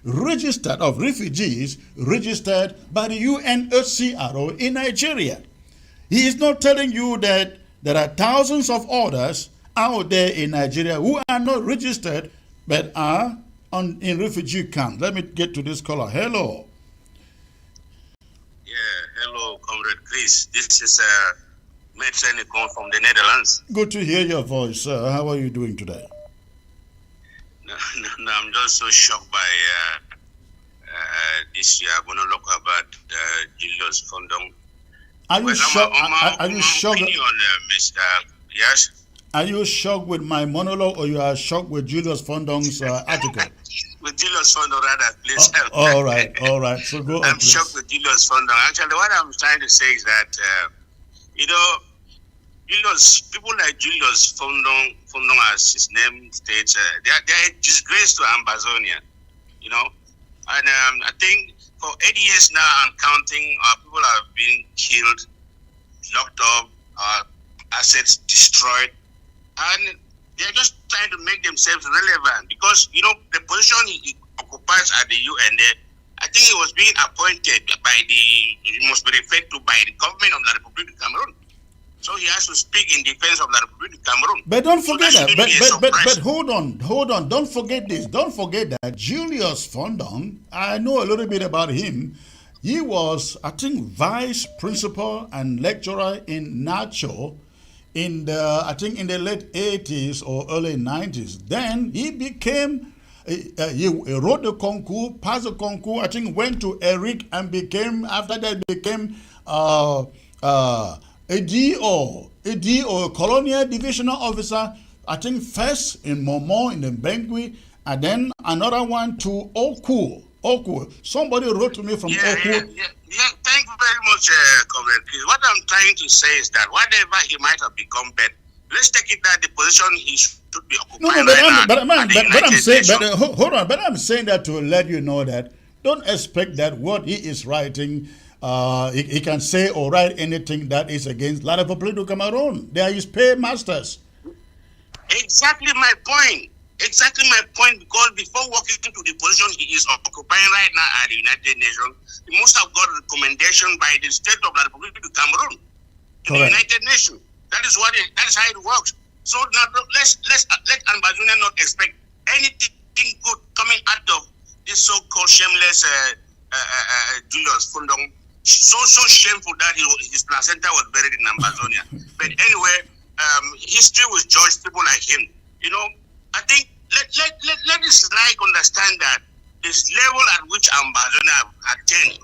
registered of refugees registered by the UNHCR in Nigeria. He is not telling you that there are thousands of others out there in Nigeria who are not registered but are in refugee camps. Let me get to this caller. Hello. Yeah, hello, Comrade Chris. This is Maitre Nicole from the Netherlands. Good to hear your voice, sir. How are you doing today? No, I'm just so shocked by this monologue about Julius Fondong. Are you shocked? Are you shocked? Mr. Yes. Are you shocked with my monologue, or you are shocked with Julius Fondong's article? With Julius Fondong, rather, please. All right. So go on. I'm shocked with Julius Fondong. Actually, what I'm trying to say is that people like Julius Fondong, as his name states, they're a disgrace to Amazonia, And I think for 80 years now and counting, people have been killed, locked up, assets destroyed, and they're just trying to make themselves relevant because, the position he occupies at the UN there, I think he was being appointed it must be referred to by the government of the Republic of Cameroon. So he has to speak in defense of the Republic of Cameroon. But don't forget But hold on. Don't forget this. Don't forget that Julius Fondong, I know a little bit about him. He was, I think, vice principal and lecturer in Nacho in the late 80s or early 90s. Then he became, he wrote the concours, passed the concours, I think went to Eric and became a DO, colonial divisional officer, I think first in Momo, in the Bengui, and then another one to Oku. Somebody wrote to me from Oku. Yeah. Thank you very much, Comrade Chris. What I'm trying to say is that whatever he might have become, but let's take it that the position he should be occupying but I'm saying that to let you know that don't expect that what he is writing, he can say or write anything that is against a lot of people to Cameroon. They are his paymasters. Exactly my point. Because before walking into the position he is occupying right now at the United Nations, he must have got a recommendation by the state of the Republic of Cameroon to the United Nations. That is how it works. So now let Ambazonia not expect anything good coming out of this so-called shameless Julius Fundong. So shameful that his placenta was buried in Ambazonia. But anyway, history will judge people like him. You know, I think let this like understand that this level at which Ambazonia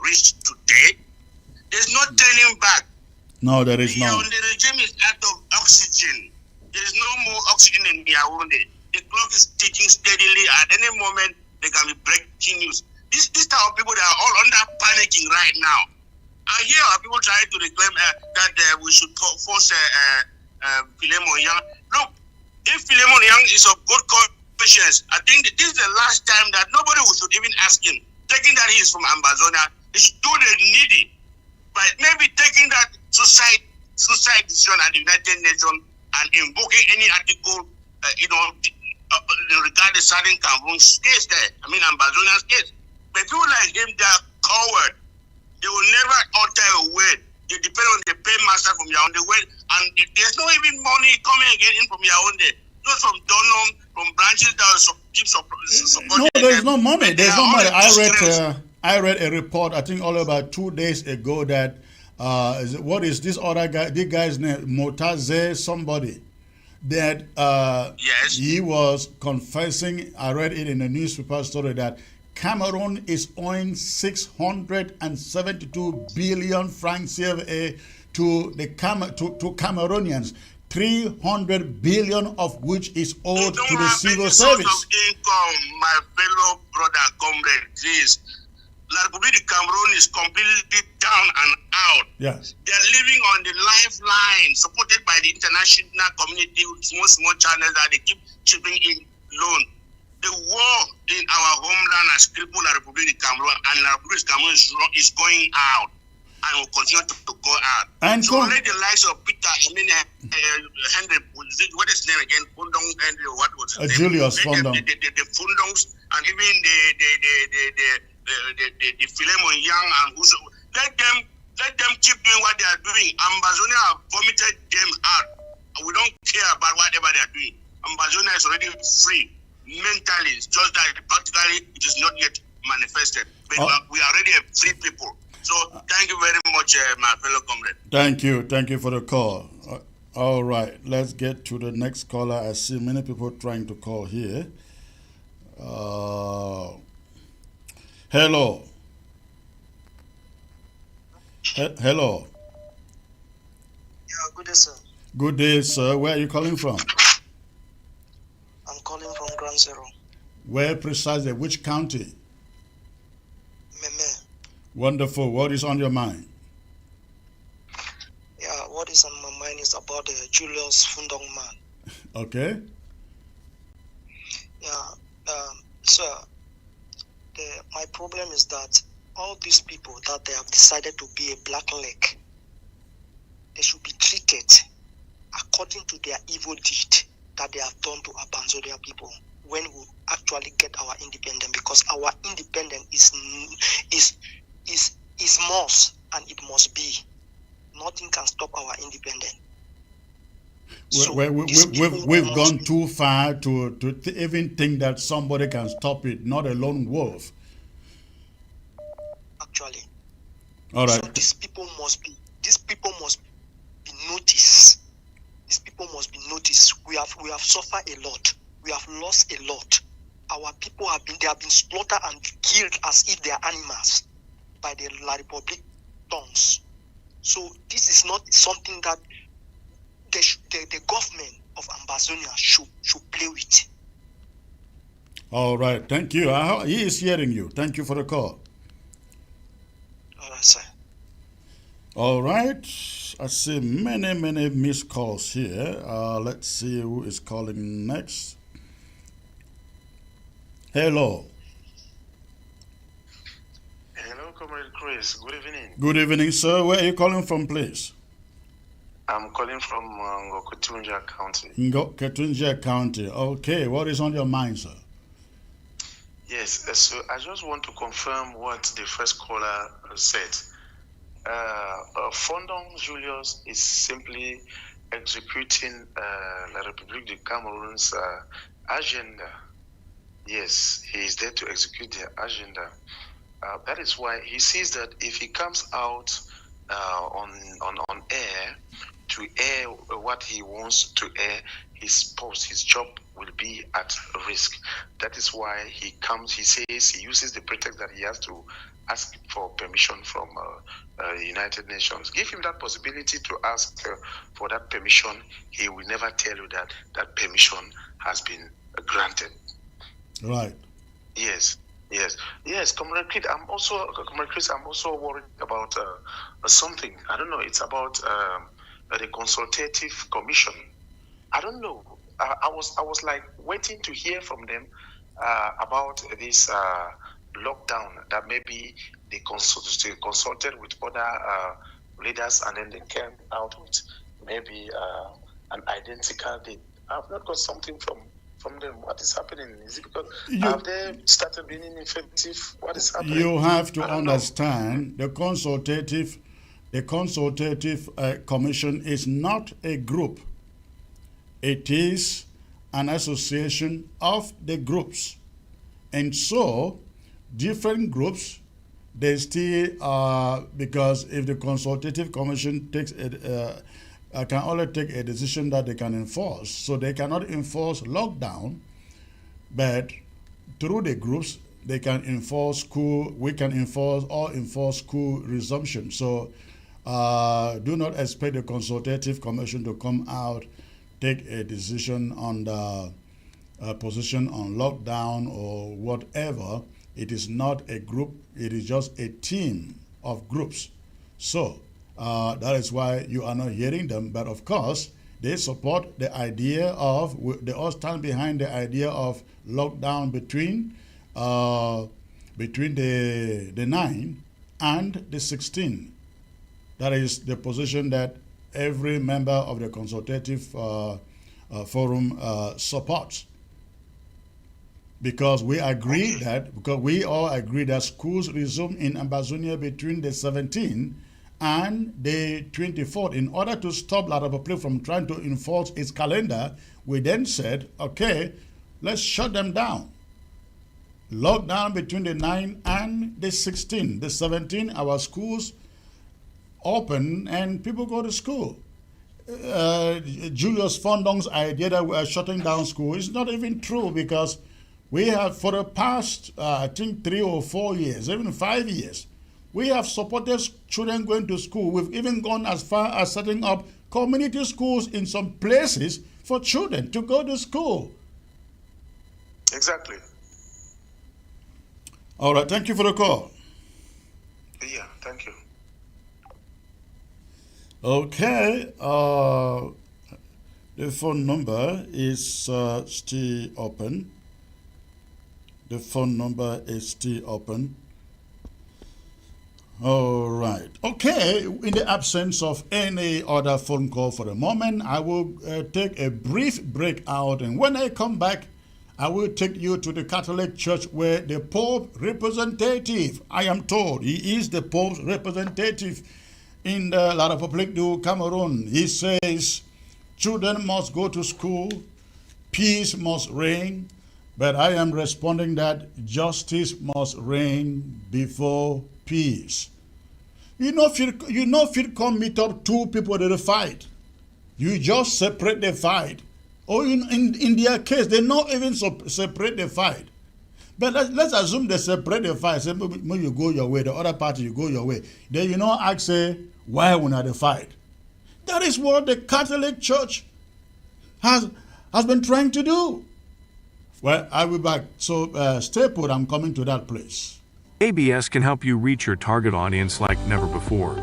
reached today, there's no turning back. No, there is not. The regime is out of oxygen. There is no more oxygen in Yaoundé. The clock is ticking steadily. At any moment, there can be breaking news. This type of people, they are all under panicking right now. I hear people trying to reclaim that we should force Philemon Yang. Look, if Philemon Yang is of good conscience, I think that this is the last time that nobody should even ask him. Taking that he is from Ambazonia, he should do the needy. But maybe taking that suicide decision at the United Nations and invoking any article, regarding the Southern Cameroon's case there. I mean, Ambazonia's case. But people like him, they are coward. They will never utter a word. They depend on the paymaster from Yaoundé. And there's no even money coming again in from Yaoundé. Just from Donum, from branches that will keep supporting. No, there's no money. There's no money. I read a report, I think only about 2 days ago, that what is this other guy? This guy's name, Motaze somebody. That yes, he was confessing. I read it in a newspaper story that Cameroon is owing 672 billion francs CFA to Cameroonians. 300 billion of which is owed to the civil service. Of income, my fellow brother, comrade, please. La Republic of Cameroon is completely down and out. Yes. They are living on the lifeline supported by the international community with small channels that they keep chipping in loan. The war in our homeland has crippled La Republic of Cameroon, and La Republic of Cameroon is going out and will continue to go out. And so let the likes of Peter, Henry, what is his name again? Fundong Henry, what was his name? Julius Fundong. The Fundongs and even the Philemon Yang and who's let them keep doing what they are doing. Ambazonia have vomited them out. We don't care about whatever they are doing. Ambazonia is already free mentally. It's just that practically it is not yet manifested. But we are already a free people. So thank you very much, my fellow comrade. Thank you for the call. All right, let's get to the next caller. I see many people trying to call here. Hello. Hello. Yeah, good day, sir. Good day, sir. Where are you calling from? I'm calling from Ground Zero. Where precisely? Which county? Meme. Wonderful. What is on your mind? Yeah, what is on my mind is about the Julius Fundong man. Okay. Yeah, sir, my problem is that all these people that they have decided to be a black leg, they should be treated according to their evil deed that they have done to Ambazonia people when we actually get our independence, because our independence is must and it must be. Nothing can stop our independence. So we've gone too far to even think that somebody can stop it, not a lone wolf. Actually. All right. So these people must be noticed. These people must be noticed. We have suffered a lot. We have lost a lot. Our people have been slaughtered and killed as if they are animals by the La Republic tongues. So this is not something that the government of Ambazonia should play with. All right, thank you. He is hearing you. Thank you for the call. All right, sir. All right, I see many missed calls here. Let's see who is calling next. Hello. Hello, Comrade Chris. Good evening. Good evening, sir. Where are you calling from, please? I'm calling from Ketunjia County. Ketunjia County. Okay, what is on your mind, sir? Yes, so I just want to confirm what the first caller said. Fondong Julius is simply executing La République du Cameroon's agenda. Yes, he is there to execute their agenda. That is why he sees that if he comes out on air to air what he wants to air, his post, his job will be at risk. That is why he says he uses the pretext that he has to ask for permission from the United Nations. Give him that possibility to ask for that permission. He will never tell you that that permission has been granted. Right. Yes, Comrade Chris, I'm also worried about something. I don't know. It's about the consultative commission. I don't know. I was like waiting to hear from them about this lockdown, that maybe they consulted with other leaders and then they came out with maybe an identical date. I've not got something from them. What is happening? Is it because have they started being ineffective? What is happening? You have to understand the consultative commission is not a group. It is an association of the groups. And so, different groups, they still, because if the consultative commission takes can only take a decision that they can enforce. So they cannot enforce lockdown, but through the groups, they can enforce school, we can enforce school resumption. So do not expect the consultative commission to come out, take a decision on the position on lockdown or whatever. It is not a group, it is just a team of groups. So that is why you are not hearing them, but of course, they support the idea of, they all stand behind the idea of lockdown between the 9 and the 16. That is the position that every member of the consultative forum supports. Because we all agree that schools resume in Ambazonia between the 17th and the 24th. In order to stop La République from trying to enforce its calendar, we then said, okay, let's shut them down. Lockdown between the 9 and the 16. The 17, our schools open and people go to school. Julius Fondong's idea that we are shutting down school is not even true, because we have, for the past, I think 3 or 4 years, even 5 years, we have supported children going to school. We've even gone as far as setting up community schools in some places for children to go to school. Exactly. All right, thank you for the call. Yeah, thank you. Okay, the phone number is still open. The phone number is still open. All right. Okay, in the absence of any other phone call for the moment, I will take a brief break out, and when I come back, I will take you to the Catholic Church, where the Pope representative, I am told, he is the Pope's representative in the La République du Cameroon. He says children must go to school, peace must reign, but I am responding that justice must reign before peace. You know, if you come meet up two people that fight, you just separate the fight. Or in their case, they not even separate the fight. But let's assume they separate the fight. Say, when you go your way, the other party, you go your way. Then you know, ask, say, why we not the fight? That is what the Catholic Church has been trying to do. Well, I'll be back. So stay put. I'm coming to that place. ABS can help you reach your target audience like never before.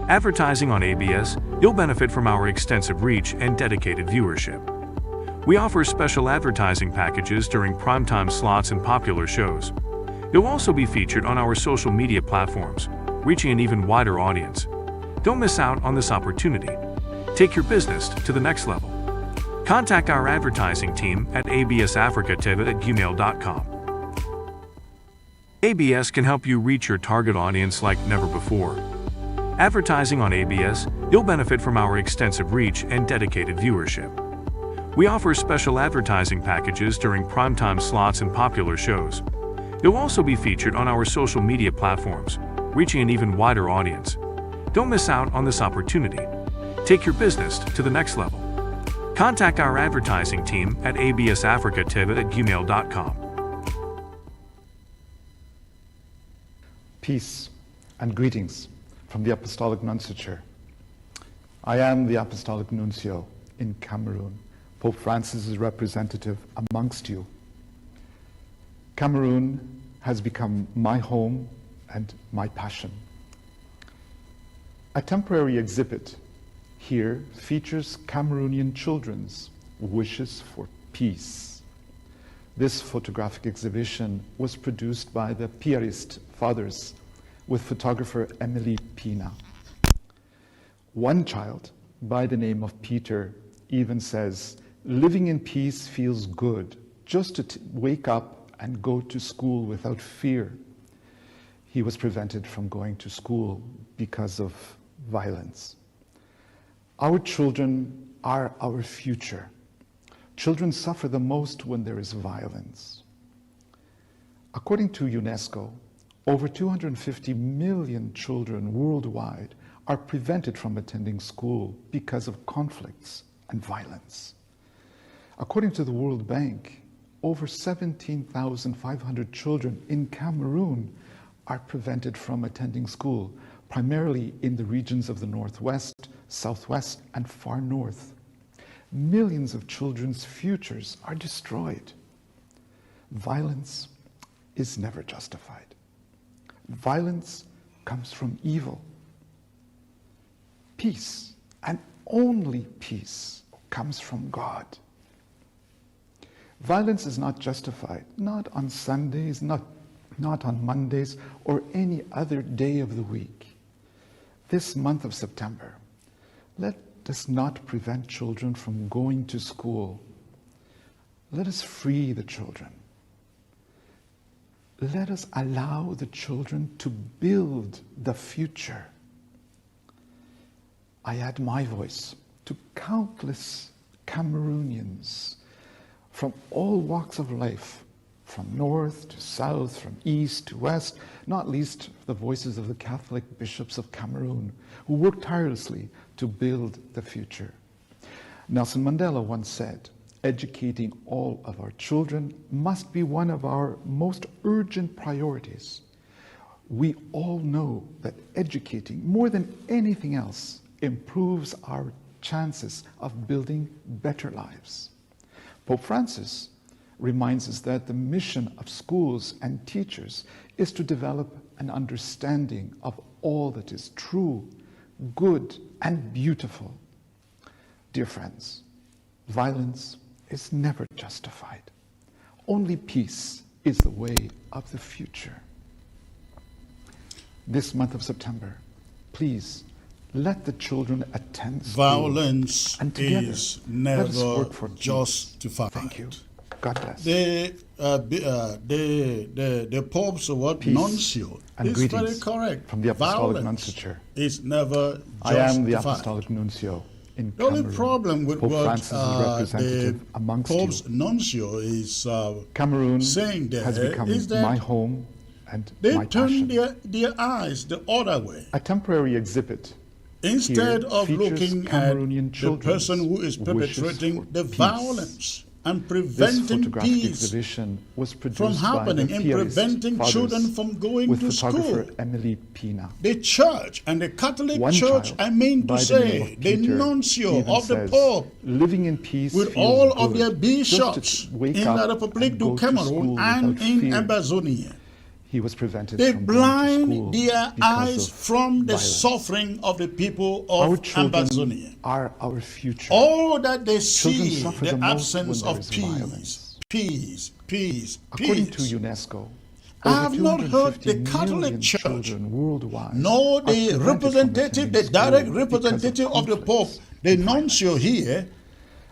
Advertising on ABS, you'll benefit from our extensive reach and dedicated viewership. We offer special advertising packages during primetime slots and popular shows. You'll also be featured on our social media platforms, reaching an even wider audience. Don't miss out on this opportunity. Take your business to the next level. Contact our advertising team at absafricatv@gmail.com. ABS can help you reach your target audience like never before. Advertising on ABS, you'll benefit from our extensive reach and dedicated viewership. We offer special advertising packages during primetime slots and popular shows. You'll also be featured on our social media platforms, reaching an even wider audience. Don't miss out on this opportunity. Take your business to the next level. Contact our advertising team at absafricatv@gmail.com. Peace and greetings from the Apostolic Nunciature. I am the Apostolic Nuncio in Cameroon, Pope Francis's representative amongst you. Cameroon has become my home and my passion. A temporary exhibit here features Cameroonian children's wishes for peace. This photographic exhibition was produced by the Piarist Fathers with photographer Emily Pina. One child, by the name of Peter, even says, "Living in peace feels good, just to wake up and go to school without fear." He was prevented from going to school because of violence. Our children are our future. Children suffer the most when there is violence. According to UNESCO, over 250 million children worldwide are prevented from attending school because of conflicts and violence. According to the World Bank, over 17,500 children in Cameroon are prevented from attending school, primarily in the regions of the Northwest, Southwest, and far north. Millions of children's futures are destroyed. Violence is never justified. Violence comes from evil. Peace, and only peace, comes from God. Violence is not justified, not on Sundays, not on Mondays, or any other day of the week. This month of September, let us not prevent children from going to school. Let us free the children. Let us allow the children to build the future. I add my voice to countless Cameroonians from all walks of life, from north to south, from east to west, not least the voices of the Catholic bishops of Cameroon, who work tirelessly to build the future. Nelson Mandela once said, "Educating all of our children must be one of our most urgent priorities." We all know that educating, more than anything else, improves our chances of building better lives. Pope Francis reminds us that the mission of schools and teachers is to develop an understanding of all that is true, good, and beautiful. Dear friends, violence is never justified. Only peace is the way of the future. This month of September, please let the children attend school. Violence and together, is let us never work for peace. justified. Thank you. God bless. The Pope's nuncio and is very greetings correct. from the Apostolic Violence Nunciature. is never I justified. am the Apostolic Nuncio in The only Cameroon. problem with Pope what Francis is representative the amongst Pope's you. nuncio is Cameroon saying there has become is that my home and they my turn passion. their eyes the other way. A temporary exhibit Instead here of features looking at Cameroonian the children's person who is wishes perpetrating for the peace. violence. and This preventing photographic peace exhibition was produced from happening by the and Piarist preventing fathers children from going with to photographer school. Emily Pina. The church and the Catholic One Church, child, I mean by to the name say, of the Peter, nuncio even of the says, Pope, living in peace with feels all of good. their bishops Just to wake in up La République and du go to Cameroon school and without in fear. Ambazonia. He was prevented They from going to school blind their because eyes of from the violence. suffering of the people Our of children Ambazonia. are our future. All that they Children see, suffer the the most absence when there of is peace, violence. peace. According to UNESCO, I over have not heard 250 the Catholic million Church children worldwide nor are the prevented from representative, the attending direct school because of representative of the Pope, conflicts the and nuncio violence. here,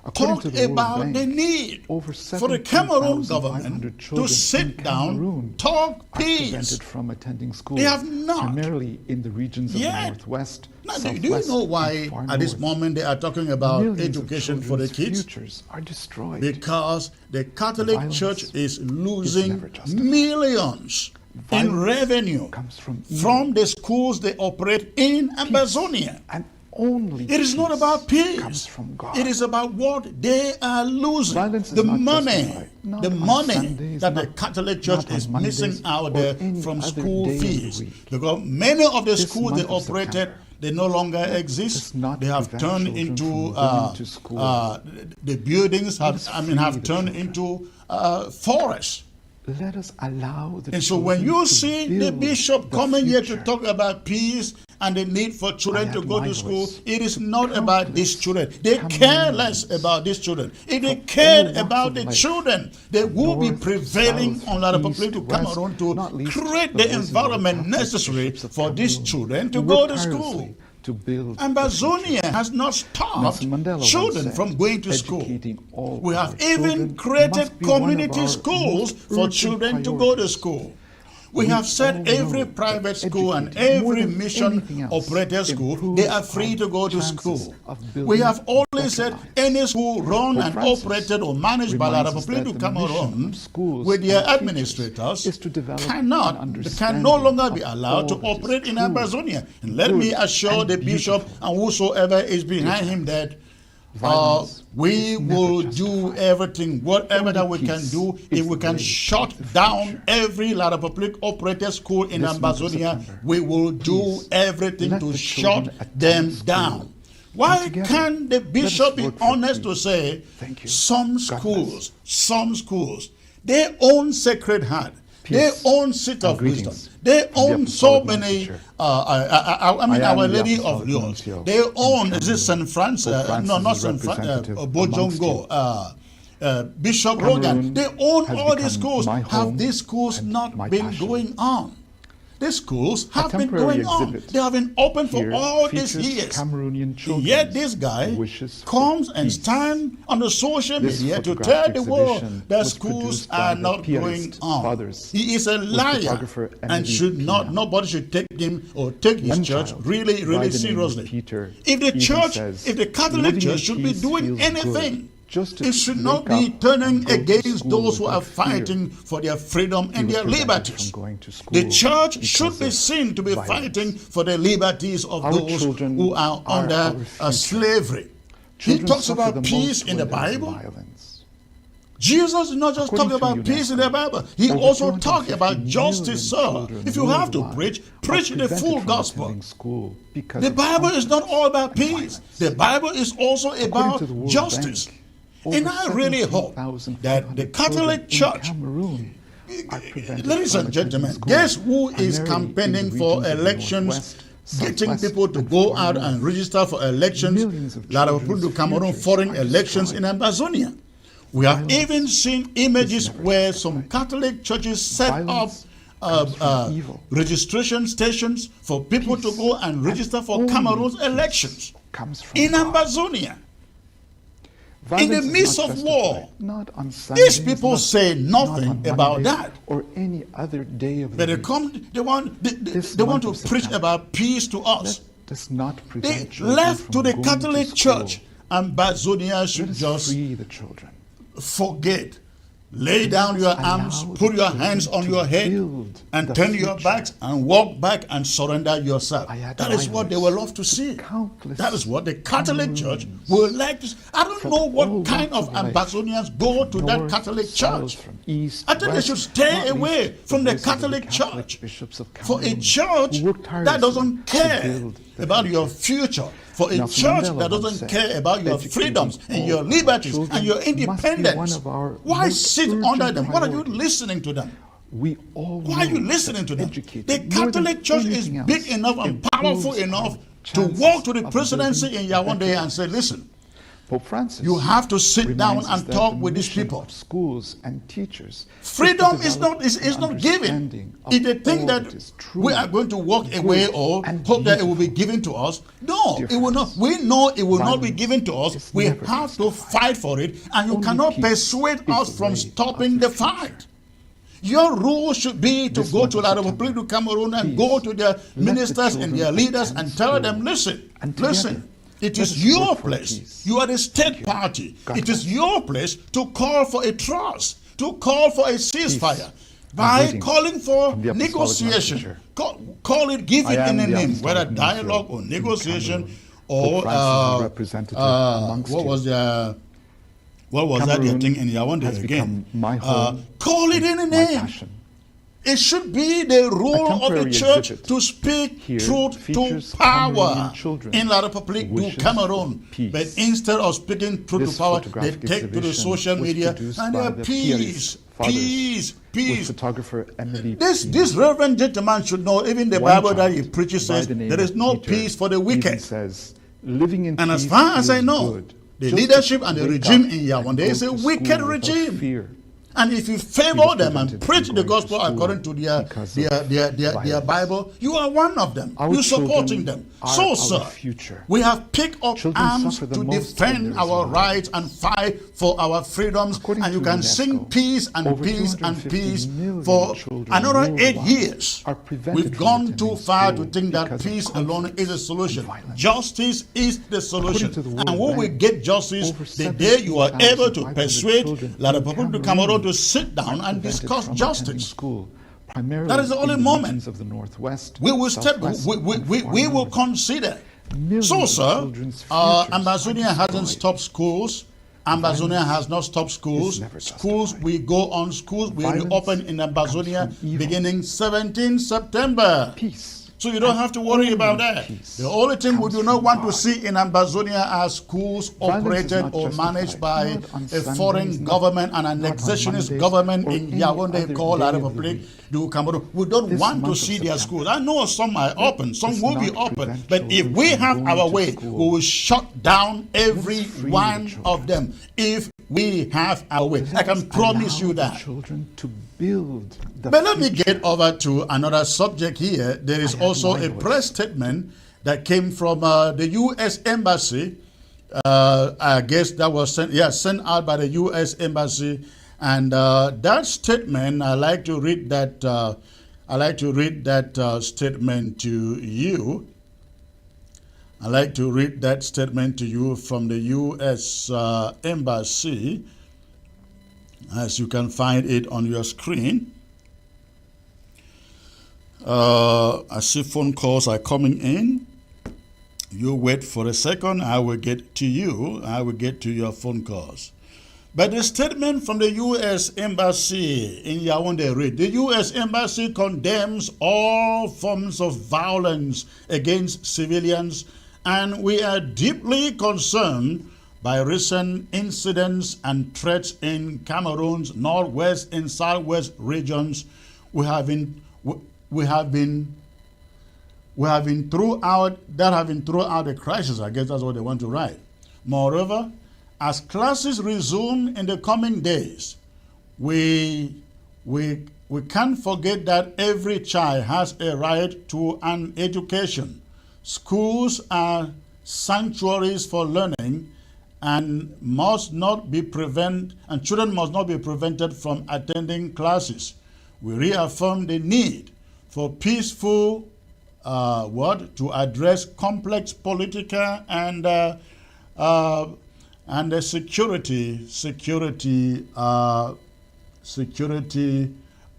According talked to the World about Bank, the need over for the Cameroon 17,500 government children to in sit down, Cameroon talk are peace. prevented from attending school. They have not. Primarily in the regions of Yet. the Northwest, Now, Southwest, do you know and why far at this north. moment they are talking about Millions of education for the children's kids? futures are destroyed. Because the Catholic Violence Church is is losing never justified. millions in Violence revenue comes from evil. from the schools they operate in Ambazonia. And only It is not about peace. comes from God. It is about what they are losing. Violence is The not money, justified. Not the on money Sundays, that the not- Catholic Church not on is Mondays missing out or there any from other school day of the fees. week. Because many of the This schools they month of operated, September they no longer exist. does not They have prevent turned children into from going to school. the buildings have us have free the turned children. into forests. Let us allow the And so when children you to see the build bishop the coming here to future. talk about peace and the need for children I to add go my to school, voice it is to not about these countless children. They care less Cameroonians about these children. If they from cared all walks about of the life, children, they will be north, prevailing south, on La République east, du west, Cameroon to not least create the the voices of the environment Catholic necessary bishops of for these Cameroon, children to who go work to school. tirelessly to build the Ambazonia future. has not stopped Nelson Mandela once children said, from going to school. "Educating all We our have even children created must be one of community our schools most for urgent children to go to priorities." school. We We have said all every know private that school and educating more every than mission anything else operated school, improves they are free to go to our chances school. of We building have always better said lives. any school run Pope and Francis operated or managed by La reminds us République that du the mission Cameroon of schools with their and teachers administrators is to develop can an no understanding longer be of allowed to all that is operate in true, Ambazonia. And let good, me assure and the bishop beautiful. and whosoever is behind him that Violence we is never will do justified. everything, whatever Only that we can peace do, is if we the can way shut of the down future. every La République operated school in This month of Ambazonia, September, we will do please, everything let to the shut children attend them school. down. Why And together, can the let us bishop be work for honest peace. to say Thank you. some God schools, they own Sacred Heart, they Peace own Seat and of greetings Wisdom, they from the own so Apostolic many, Nuncio. I mean, I am Our the Lady of Apostolic Lyons, Nuncio they own, in is it St. Francis, Pope Francis no, not is St. Francis, representative Bojongo, amongst Bishop Cameroon Rogan, they own has all these become schools. my Have home these schools and not my been passion. going on? These schools have been temporary going on. exhibit They have been open for here all these features years. Cameroonian children Yet this guy wishes for comes and peace. stands on the social This media to photographic tell the world exhibition that was schools produced by are the not going Piarist on. fathers He is a with liar photographer and Emily should not. Pina. Nobody should take him or take his One church child really, by really the name of seriously. Peter If the even church, says, if the Catholic "Living in Church should be peace doing feels anything, good, just to it should wake not be up turning and go to against school those who are without fear." fighting for their freedom He and was their prevented liberties. from going to school The church because should be of seen to be violence. fighting for the liberties of Our those children who are are under our future. slavery. Children He talks suffer about the peace most in the when there is Bible. violence. Jesus did not just According talk to about peace in the UNESCO, Bible. He over also talked 250 about justice, sir. million If you have to children preach, worldwide preach are the prevented full from gospel. attending school because The of Bible is not all about conflict and peace. violence. The Bible is also about to the World justice. Bank, And over I really hope 17,500 that the Catholic children Church, in Cameroon are prevented ladies from and gentlemen, attending school, guess who is primarily in campaigning the for regions of the elections, Northwest, getting Southwest, people to and go far out north. and register for elections, Millions of La children's République du Cameroon futures foreign are elections in destroyed. Ambazonia? We have Violence even seen images never where justified. some Catholic churches set Violence up comes from evil. registration stations for people to Peace go and register for only Cameroon's peace elections comes from in God. Ambazonia. Violence in the is midst not of justified, war. not on These Sundays, people not- say not nothing on about Mondays that. or any other day of the But they week. come, they want This they want month to of preach September, about peace to us. Let us not They prevent children left from to the going Catholic to school. Church, and Ambazonia Let should us just free the children. forget Lay down your arms, put your hands on your head, and turn your backs and walk back and surrender yourself. That is what they will love to see. That is what the Catholic Church will like to see. I don't know what kind of Ambazonians go to that Catholic Church. I think they should stay away from the Catholic Church. For a church that doesn't care about your future, for a church that doesn't care about your freedoms and your liberties and your independence, why sit under them? What are you listening to them? Why are you listening to them? The Catholic Church is big enough and powerful enough to walk to the presidency in Yaoundé and say, listen, Pope Francis, you have to sit down and talk with these people. Schools and teachers. Freedom is not given. If they think that we are going to walk away or hope that it will be given to us, no, it will not. We know it will not be given to us. We have to fight for it, and you cannot persuade us from stopping the fight. Your rule should be to go to La République du Cameroon and go to their ministers and their leaders and tell them, listen, it is your place. You are the state party. It is your place to call for a truce, to call for a ceasefire by calling for negotiation. Call it, give it in a name, whether dialogue or negotiation or what was that thing in Yaoundé again? Call it in a name. It should be the role of the church to speak truth to power in La République du Cameroon. But instead of speaking truth to power, they take to the social media and they're peace. This reverend gentleman should know, even the Bible that he preaches says there is no peace for the wicked. And as far as I know, the leadership and the regime in Yaoundé is a wicked regime. And if you favor them and preach the gospel according to their Bible, you are one of them. You're supporting them. So, sir, we have picked up arms to defend our rights and fight for our freedoms. And you can sing peace and peace and peace for another 8 years. We've gone too far to think that peace alone is a solution. Justice is the solution. And when we get justice, the day you are able to persuade La République du Cameroon to sit down and discuss justice. That is the only moment we will step. We will consider. So, sir, Ambazonia hasn't stopped schools. Ambazonia has not stopped schools. Schools will go on. Schools will reopen in Ambazonia beginning 17 September. So you don't have to worry about that. The only thing we do not want to see in Ambazonia are schools operated or managed by a foreign government, an annexationist government in Yaoundé called La République du Cameroon. We don't want to see their schools. I know some are open, some will be open, but if we have our way, we will shut down every one of them. If we have our way, I can promise you that. But let me get over to another subject here. There is also a press statement that came from the U.S. Embassy. I guess that was sent out by the U.S. Embassy. And that statement, I like to read that. Statement to you. I like to read that statement to you from the U.S. Embassy, as you can find it on your screen. I see phone calls are coming in. You wait for a second. I will get to you. I will get to your phone calls. But the statement from the U.S. Embassy in Yaoundé read, the U.S. Embassy condemns all forms of violence against civilians, and we are deeply concerned by recent incidents and threats in Cameroon's northwest and southwest regions. We have been throughout the crisis. I guess that's what they want to write. Moreover, as classes resume in the coming days, we can't forget that every child has a right to an education. Schools are sanctuaries for learning and children must not be prevented from attending classes. We reaffirm the need for peaceful to address complex political and the security security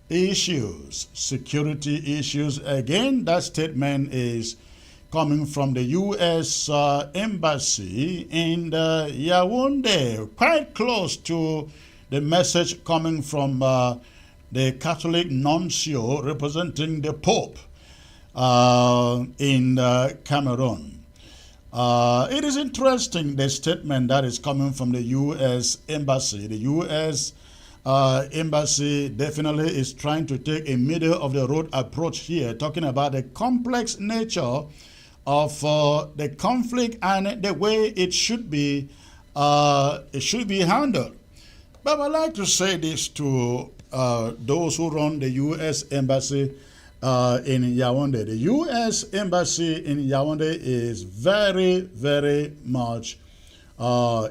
issues. Security issues. Again, that statement is coming from the U.S. Embassy in Yaoundé, quite close to the message coming from the Catholic nuncio representing the Pope in Cameroon. It is interesting, the statement that is coming from the U.S. Embassy. The U.S. Embassy definitely is trying to take a middle-of-the-road approach here, talking about the complex nature of the conflict and the way it should be handled. But I'd like to say this to those who run the U.S. Embassy in Yaoundé. The U.S. Embassy in Yaoundé is very, very much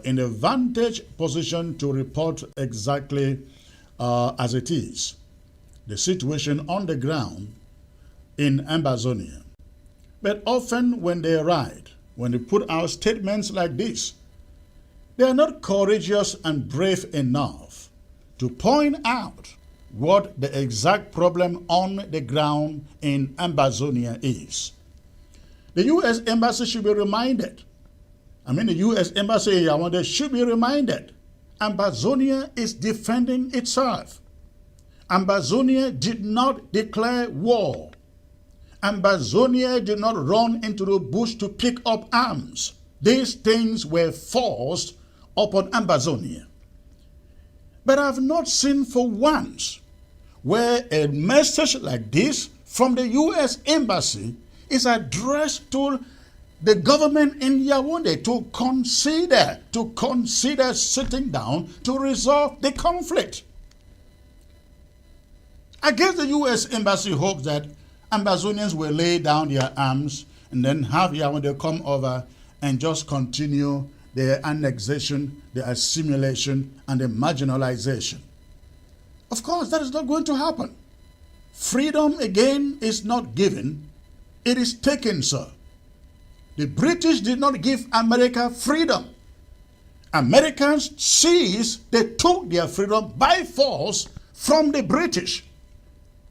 in a vantage position to report exactly as it is, the situation on the ground in Ambazonia. But often when they write, when they put out statements like this, they are not courageous and brave enough to point out what the exact problem on the ground in Ambazonia is. The U.S. Embassy should be reminded. The U.S. Embassy in Yaoundé should be reminded. Ambazonia is defending itself. Ambazonia did not declare war. Ambazonia did not run into the bush to pick up arms. These things were forced upon Ambazonia. But I have not seen for once where a message like this from the U.S. Embassy is addressed to the government in Yaoundé to consider sitting down to resolve the conflict. I guess the U.S. Embassy hopes that Ambazonians will lay down their arms and then have Yaoundé come over and just continue their annexation, the assimilation, and the marginalization. Of course, that is not going to happen. Freedom, again, is not given. It is taken, sir. The British did not give America freedom. Americans they took their freedom by force from the British.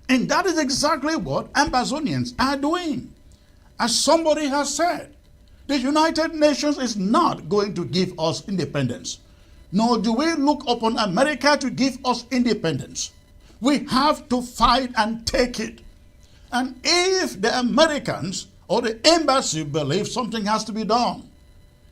And that is exactly what Ambazonians are doing. As somebody has said, the United Nations is not going to give us independence. Nor do we look upon America to give us independence. We have to fight and take it. And if the Americans or the embassy believe something has to be done,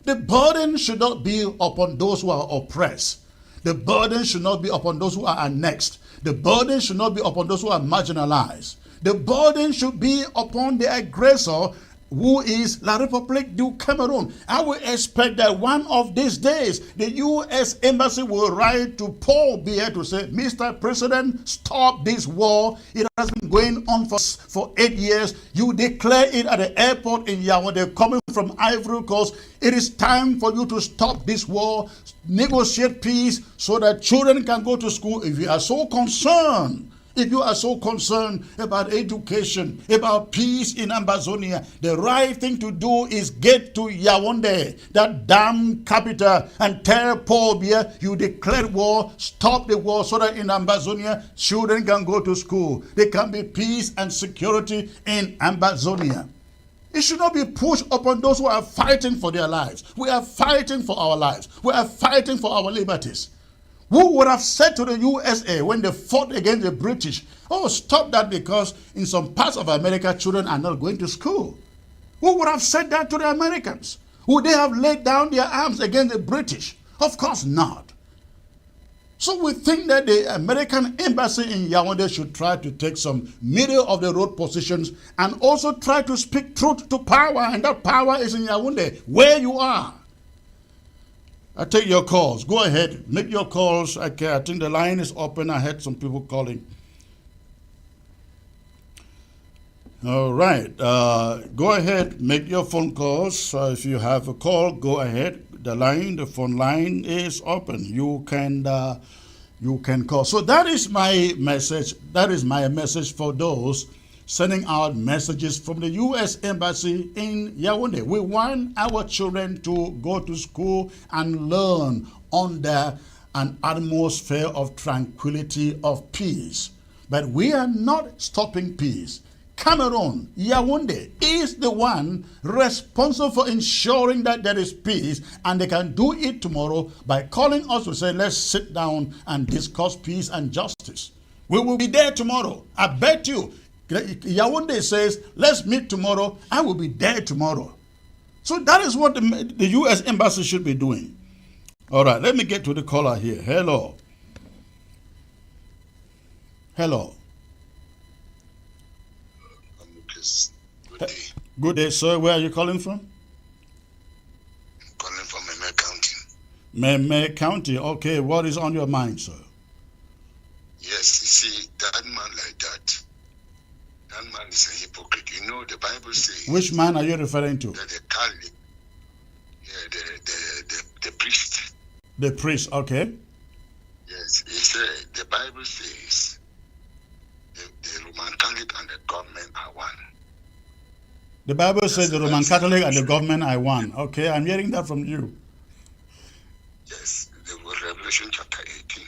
the burden should not be upon those who are oppressed. The burden should not be upon those who are annexed. The burden should not be upon those who are marginalized. The burden should be upon the aggressor, who is La République du Cameroon. I will expect that one of these days, the U.S. Embassy will write to Paul Biya to say, Mr. President, stop this war. It has been going on for 8 years. You declare it at the airport in Yaoundé, coming from Ivory Coast. It is time for you to stop this war, negotiate peace so that children can go to school. If you are so concerned about education, about peace in Ambazonia, the right thing to do is get to Yaoundé, that damn capital, and tell Paul Biya you declared war, stop the war so that in Ambazonia children can go to school. There can be peace and security in Ambazonia. It should not be pushed upon those who are fighting for their lives. We are fighting for our lives. We are fighting for our liberties. Who would have said to the USA when they fought against the British, oh, stop that because in some parts of America, children are not going to school? Who would have said that to the Americans? Would they have laid down their arms against the British? Of course not. So we think that the American embassy in Yaoundé should try to take some middle-of-the-road positions and also try to speak truth to power, and that power is in Yaoundé, where you are. I take your calls. Go ahead. Make your calls. I think the line is open. I had some people calling. All right. Go ahead. Make your phone calls. If you have a call, go ahead. The phone line is open. You can call. So that is my message. That is my message for those sending out messages from the U.S. Embassy in Yaoundé. We want our children to go to school and learn under an atmosphere of tranquility, of peace. But we are not stopping peace. Cameroon, Yaoundé, is the one responsible for ensuring that there is peace, and they can do it tomorrow by calling us to say, let's sit down and discuss peace and justice. We will be there tomorrow. I bet you. Yaoundé says, let's meet tomorrow. I will be there tomorrow. So that is what the U.S. Embassy should be doing. All right, let me get to the caller here. Hello. Hello. Good day. Good day, sir. Where are you calling from? I'm calling from Meme County. Meme County. Okay, what is on your mind, sir? Yes, you see, that man like that is a hypocrite. You know, the Bible says... Which man are you referring to? The Catholic, the priest. The priest, okay. Yes, he said, the Bible says the Roman Catholic and the government are one. The Bible says the Roman Catholic and the government are one. Okay, I'm hearing that from you. Yes, the Revelation chapter 18.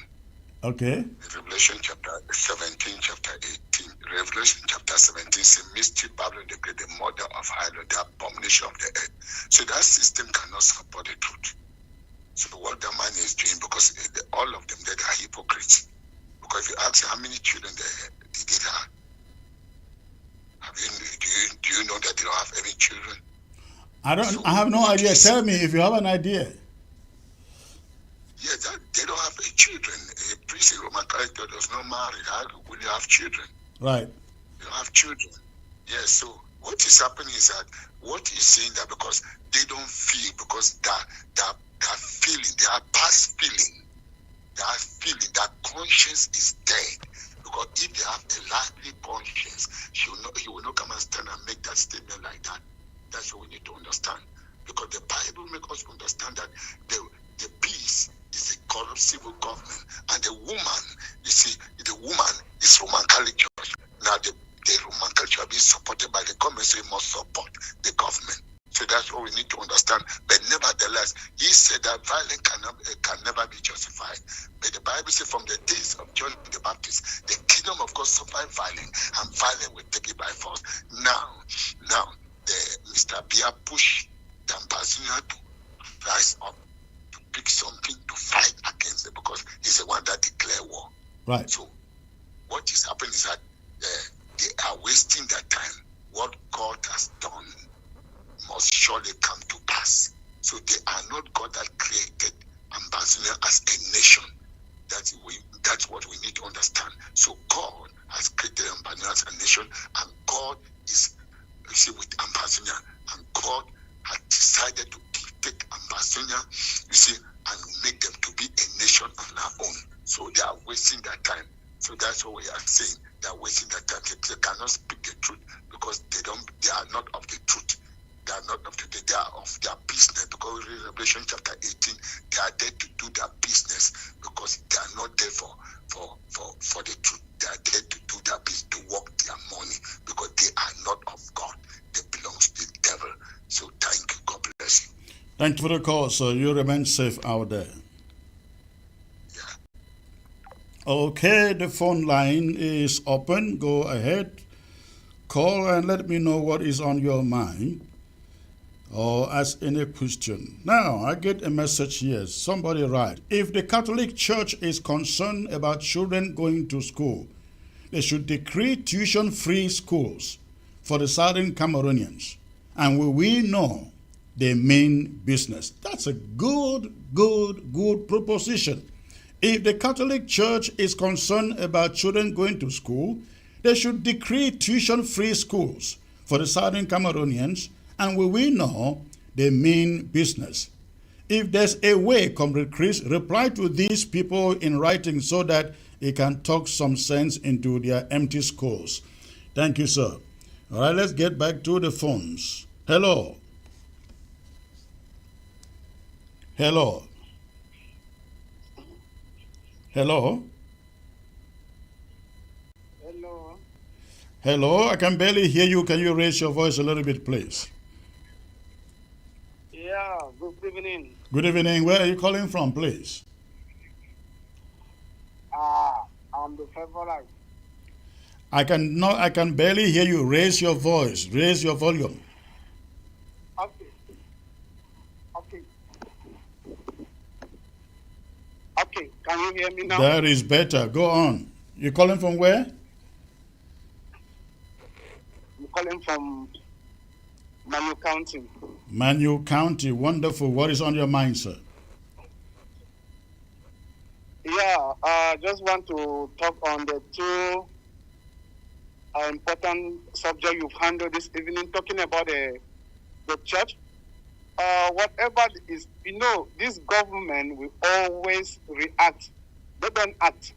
Okay. Revelation chapter 17, chapter 18. Revelation chapter 17 says, Mystery Babylon the Great, the mother of harlot, the abomination of the earth. So that system cannot support the truth. So what the man is doing, because all of them, they are hypocrites. Because if you ask how many children they have, do you know that they don't have any children? I have no idea. Tell me if you have an idea. Yes, they don't have children. A priest, a Roman Catholic, does not marry. How will they have children? Right. They don't have children. Yes, so what is happening is that what he's saying that because they don't feel, because that feeling, their past feeling, that conscience is dead. Because if they have a lively conscience, he will not come and stand and make that statement like that. That's what we need to understand. Because the Bible makes us understand that the peace is a corrupt civil government. And the woman, you see, the woman is Roman Catholic Church. Now the Roman Catholic Church is supported by the government, so he must support the government. So that's what we need to understand. But nevertheless, he said that violence can never be justified. But the Bible says from the days of John the Baptist, the kingdom of God suffered violence, and violence will take it by force. Now, Mr. Bia pushed the ambassador to rise up, to pick something to fight against it, because he's the one that declared war. Right. So what is happening is that they are wasting their time. What God has done must surely come to pass. So they are not God that created ambassador as a nation. That's what we need to understand. So God has created ambassador as a nation, and God is, you see, with ambassador, and God has decided to take ambassador, you see, and make them to be a nation on their own. So they are wasting their time. So that's what we are saying. They are wasting their time. They cannot speak the truth because they are not of the truth. They are not of the, they are of their business, because in Revelation chapter 18, they are there to do their business, because they are not there for the truth. They are there to do their business, to work their money, because they are not of God. They belong to the devil. So thank you. God bless you. Thank you for the call, sir. You remain safe out there. Yeah. Okay, the phone line is open. Go ahead. Call and let me know what is on your mind, or ask any question. Now, I get a message here. Somebody write, if the Catholic Church is concerned about children going to school, they should decree tuition-free schools for the Southern Cameroonians. And we know they mean business. That's a good proposition. If the Catholic Church is concerned about children going to school, they should decree tuition-free schools for the Southern Cameroonians, and we know they mean business. If there's a way, Comrade Chris, reply to these people in writing so that they can talk some sense into their empty skulls. Thank you, sir. All right, let's get back to the phones. Hello. Hello. Hello. Hello. Hello, I can barely hear you. Can you raise your voice a little bit, please? Yeah, good evening. Good evening. Where are you calling from, please? the favorite. I can barely hear you. Raise your voice. Raise your volume. Okay. Okay. Okay. Can you hear me now? That is better. Go on. You calling from where? I'm calling from Manu County. Manu County. Wonderful. What is on your mind, sir? Yeah, I just want to talk on the two important subject you've handled this evening, talking about the church. Whatever is, this government will always react. They don't act.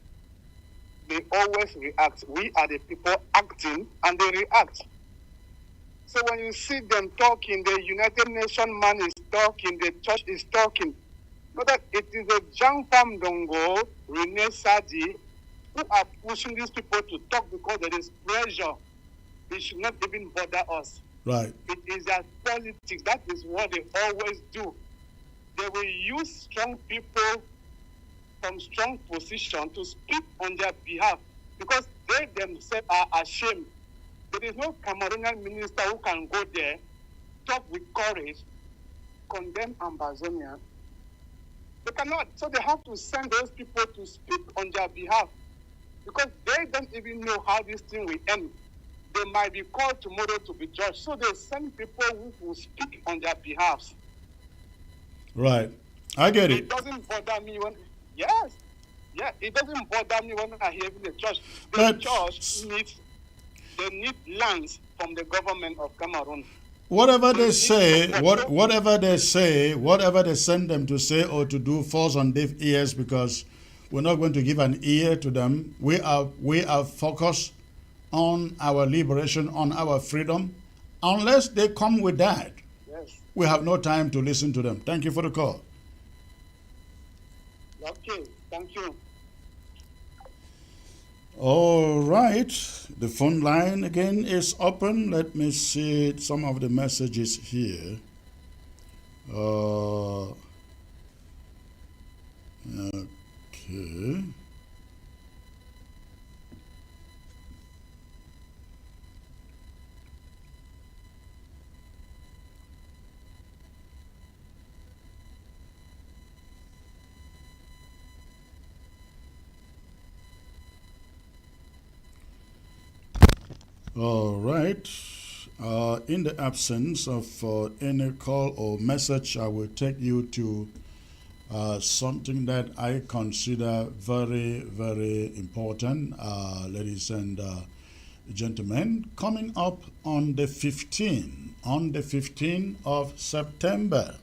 They always react. We are the people acting, and they react. So when you see them talking, the United Nations man is talking, the church is talking. Know that it is a Jean Pham Dongo, Rene Sadi, who are pushing these people to talk because there is pressure. It should not even bother us. Right. It is their politics. That is what they always do. They will use strong people from strong position to speak on their behalf because they themselves are ashamed. There is no Cameroonian minister who can go there, talk with courage, condemn Ambazonia. They cannot. So they have to send those people to speak on their behalf because they don't even know how this thing will end. They might be called tomorrow to be judged. So they send people who will speak on their behalf. Right. I get it. It doesn't bother me when... Yes. Yeah, it doesn't bother me when I hear the church. The church need lands from the government of Cameroon. Whatever they say, whatever they send them to say or to do falls on deaf ears because we're not going to give an ear to them. We are focused on our liberation, on our freedom. Unless they come with that, yes, we have no time to listen to them. Thank you for the call. Okay, thank you. All right, the phone line again is open. Let me see some of the messages here. Okay. All right. In the absence of any call or message, I will take you to something that I consider very, very important, ladies and gentlemen. Coming up on the 15th of September.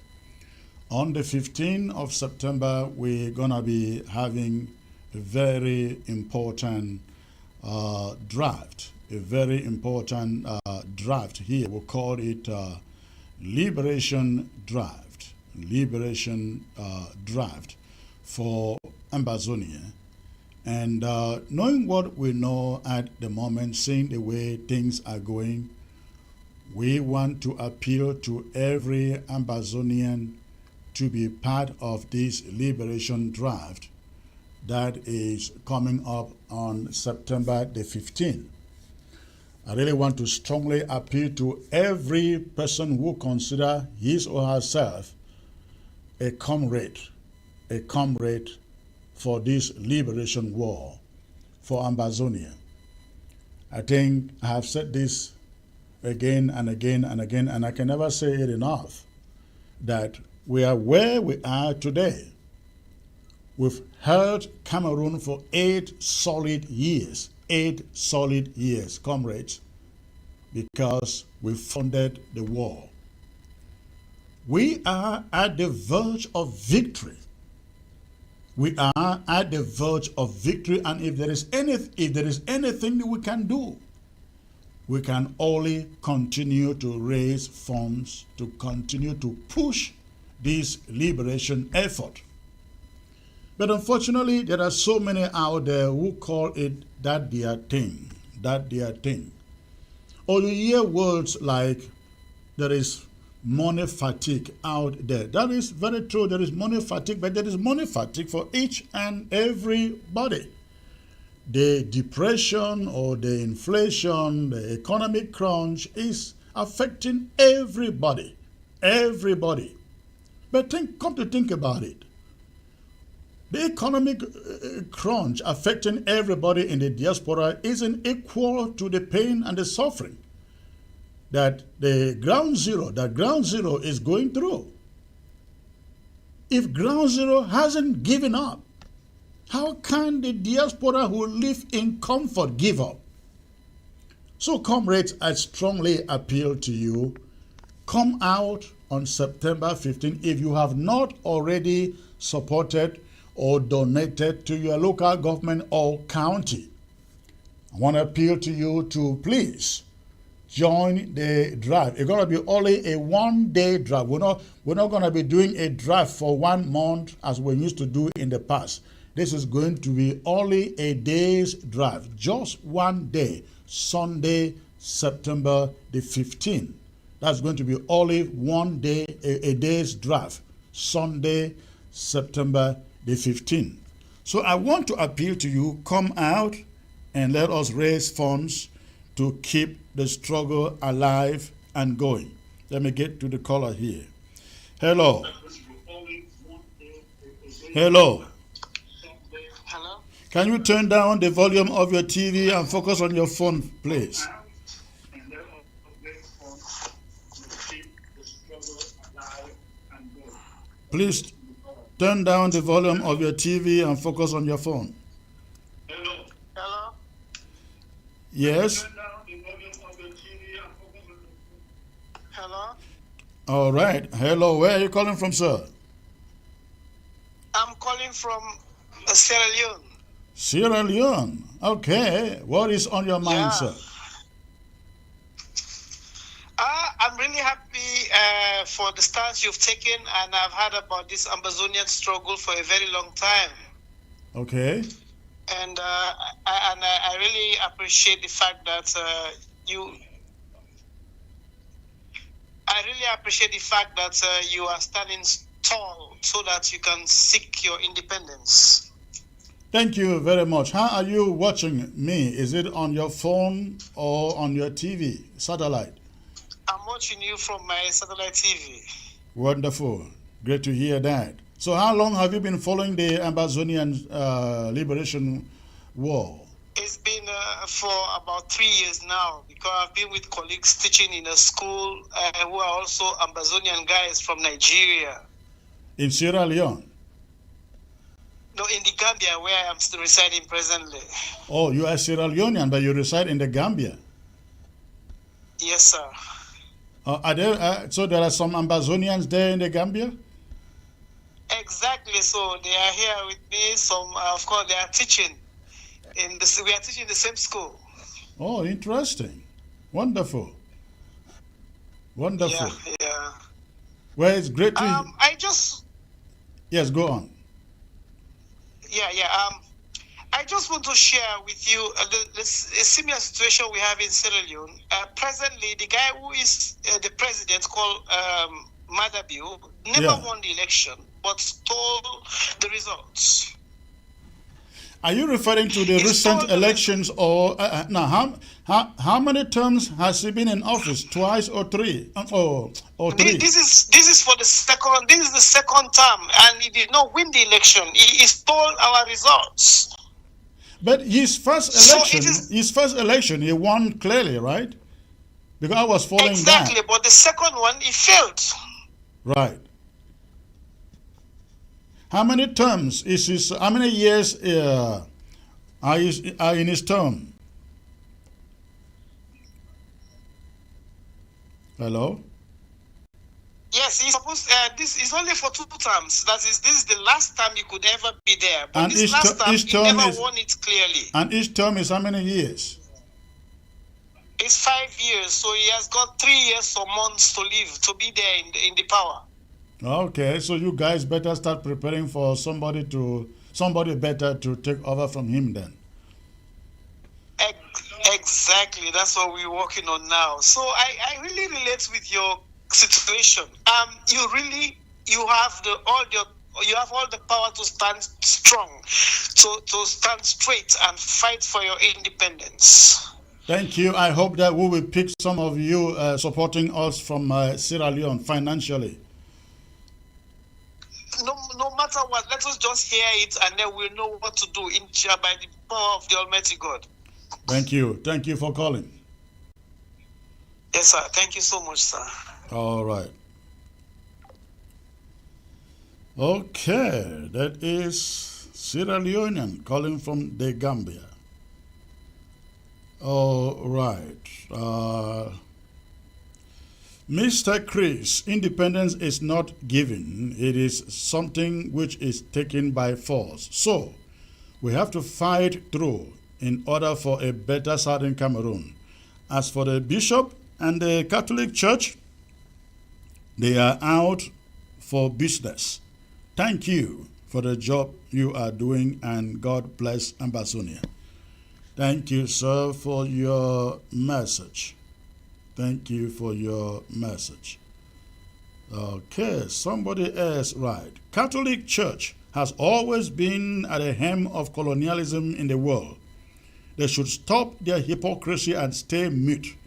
On the 15th of September, we're gonna be having a very important draft. A very important draft here. We'll call it Liberation Draft. Liberation Draft for Ambazonia. And knowing what we know at the moment, seeing the way things are going, we want to appeal to every Ambazonian to be part of this Liberation Draft that is coming up on September the 15th. I really want to strongly appeal to every person who consider his or herself a comrade for this liberation war for Ambazonia. I think I have said this again and again and again, and I can never say it enough, that we are where we are today. We've held Cameroon for 8 solid years. 8 solid years, comrades, because we funded the war. We are at the verge of victory. We are at the verge of victory, and if there is anything that we can do, we can only continue to raise funds to continue to push this liberation effort. But unfortunately, there are so many out there who call it that their thing. Or you hear words like there is money fatigue out there. That is very true. There is money fatigue, but there is money fatigue for each and everybody. the depression or the inflation, the economic crunch is affecting everybody. Everybody. But come to think about it. The economic crunch affecting everybody in the diaspora isn't equal to the pain and the suffering that the ground zero is going through. If ground zero hasn't given up, how can the diaspora who live in comfort give up? So, comrades, I strongly appeal to you, come out on September 15 if you have not already supported or donated to your local government or county. I want to appeal to you to please join the drive. It's going to be only a one-day drive. We're not going to be doing a drive for 1 month as we used to do in the past. This is going to be only a day's drive, just one day, Sunday, September the 15th. That's going to be only one day, a day's drive, Sunday, September the 15th. So I want to appeal to you, come out and let us raise funds to keep the struggle alive and going. Let me get to the caller here. Hello. Hello. Hello? Can you turn down the volume of your TV and focus on your phone, please? Please turn down the volume of your TV and focus on your phone. Hello? Yes? Hello? All right. Hello. Where are you calling from, sir? I'm calling from Sierra Leone. Sierra Leone. Okay. What is on your mind, sir? I'm really happy for the stance you've taken, and I've heard about this Ambazonian struggle for a very long time. Okay. And I really appreciate the fact that you are standing tall so that you can seek your independence. Thank you very much. How are you watching me? Is it on your phone or on your TV, satellite? I'm watching you from my satellite TV. Wonderful. Great to hear that. So how long have you been following the Ambazonian Liberation War? It's been for about 3 years now, because I've been with colleagues teaching in a school who are also Ambazonian guys from Nigeria. In Sierra Leone? No, in the Gambia, where I am still residing presently. Oh, you are Sierra Leonean, but you reside in the Gambia? Yes, sir. So there are some Ambazonians there in the Gambia? Exactly. So they are here with me. Some, of course, they are teaching. We are teaching in the same school. Oh, interesting. Wonderful. Wonderful. Yeah. Well, it's great to... Yes, go on. I just want to share with you a similar situation we have in Sierra Leone. Presently, the guy who is the president, called Madabiu, never won the election, but stole the results. Are you referring to the recent elections, or now? How many terms has he been in office? Twice or three? Or three? This is for the second. This is the second term, and he did not win the election. He stole our results. But his first election, he won clearly, right? Because I was following exactly, that. But the second one, he failed. Right. How many terms is his? How many years are in his term? Hello. Yes, he's supposed. This is only for 2 terms. This is the last time he could ever be there. But And this last time, he never won it clearly. And each term is how many years? It's 5 years, so he has got 3 years or months to live to be there in the power. Okay, so you guys better start preparing for somebody better to take over from him then. Exactly, that's what we're working on now. So I really relate with your situation. You have you have all the power to stand strong, to stand straight and fight for your independence. Thank you. I hope that we will pick some of you supporting us from Sierra Leone financially. No matter what, let us just hear it and then we'll know what to do by the power of the Almighty God. Thank you. Thank you for calling. Yes, sir. Thank you so much, sir. All right. Okay, that is Sierra Leonean calling from the Gambia. All right. Mr. Chris, independence is not given. It is something which is taken by force. So, we have to fight through in order for a better Southern Cameroon. As for the bishop and the Catholic Church, they are out for business. Thank you for the job you are doing, and God bless Ambazonia. Thank you, sir, for your message. Thank you for your message. Okay, somebody else, right. Catholic Church has always been at the helm of colonialism in the world. They should stop their hypocrisy and stay mute